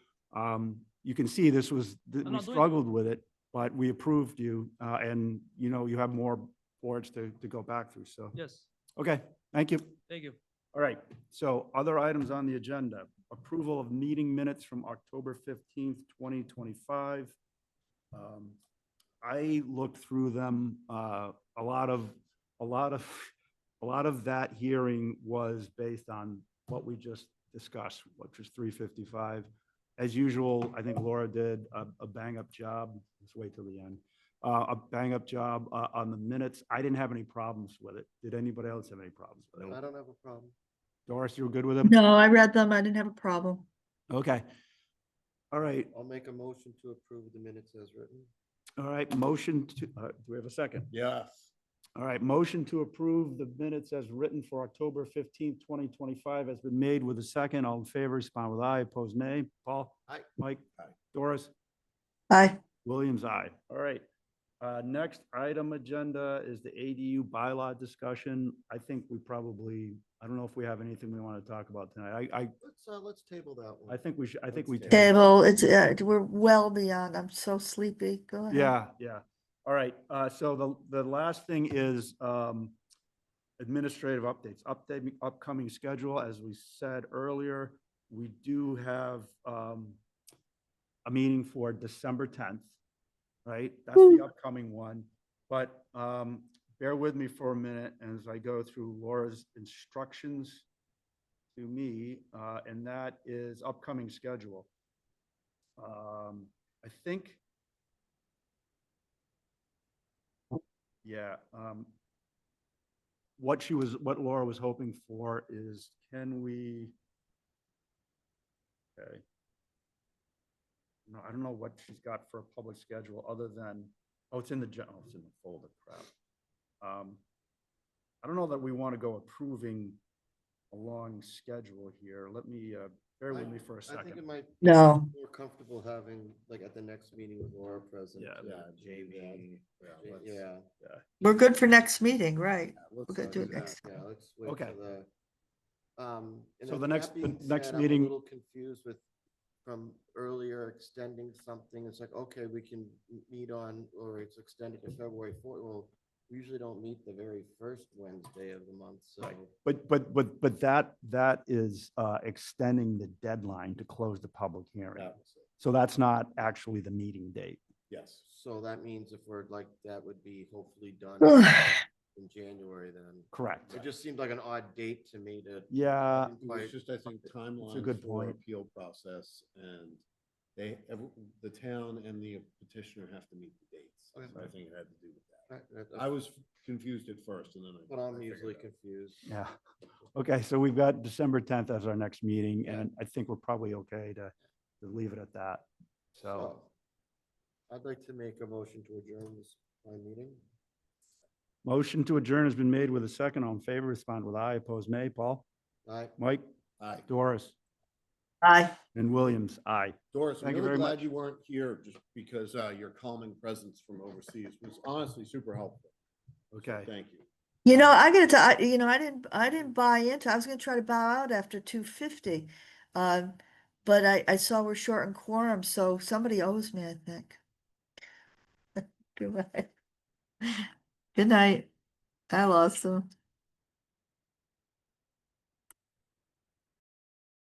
you can see this was, not we doing that. struggled with it, but we approved you, and you know, you have more boards to go back through, so. Yes, Okay, thank you. thank you. All right, so other items on the agenda, approval of meeting minutes from October 15th, 2025. I looked through them, a lot of that hearing was based on what we just discussed, which was 355. As usual, I think Laura did a bang-up job. Let's wait till the end. A bang-up job on the minutes. I didn't have any problems with it. Did anybody else have any problems with I it? don't have a problem. Doris, you were good with them? No, I read them. I didn't have a problem. Okay. All right, I'll make a motion to approve the minutes as written. all right, motion to, do we have a second? Yes. All right, motion to approve the minutes as written for October 15th, 2025 has been made with a second. All in favor, respond with aye, opposed nay. Paul? Aye. Mike? Aye. Doris? Aye. Williams, aye. All right. Next item agenda is the ADU bylaw discussion. I think we probably, I don't know if we have anything we want to talk about tonight. Let's table that one. I think we should, I think we. Let's Table, it's, we're well beyond, I'm so sleepy. Go ahead. Yeah, yeah. All right, so the last thing is administrative updates, upcoming schedule. As we said earlier, we do have a meeting for December 10th, right? That's the upcoming one. But bear with me for a minute as I go through Laura's instructions to me, and that is upcoming schedule. I think. Yeah. What Laura was hoping for is, can we? Okay. No, I don't know what she's got for a public schedule other than, oh, it's in the folder, crap. I don't know that we want to go approving a long schedule here. Let me, bear with me for a I think it second. might. No. More comfortable having, like, at the next meeting with Laura present. Yeah. to Yeah, do Jamie. that. Yeah. We're good for next meeting, right? Let's We're gonna do it that. next Yeah, let's wait Okay. till the, and So then the that next- the being next said, I'm meeting- a little confused with, from earlier extending something. It's like, okay, we can meet on, or it's extended to February 4th. Well, we usually don't meet the very first Wednesday of the month, so. Right. But that is extending the deadline to close the public hearing. So that's not actually the meeting date. Yes. So that means if we're like, that would be hopefully done in January then. Correct. It just seemed like an odd date to me to. Yeah, didn't It quite- was just, I think, timeline good for point. appeal process, and the town and the petitioner have to meet the dates. So I think it had to do with that. I was confused at first, and then I. But I'm I figured usually out. confused. yeah. Okay, so we've got December 10th as our next meeting, Yeah. and I think we're probably okay to leave it at that. So, I'd like to make a motion to adjourn this, my meeting. motion to adjourn has been made with a second. All in favor, respond with aye, opposed nay. Paul? Aye. Mike? Aye. Doris? Aye. And Williams, aye. Doris, I'm Thank you really very glad much. you weren't here, just because your calming presence from overseas was honestly super helpful. So Okay. Thank you. You know, I gotta tell, you know, I didn't buy into, I was gonna try to bow out after 250. But I saw we're short in quorum, so somebody owes me, I think. Goodbye. Good night. I lost them.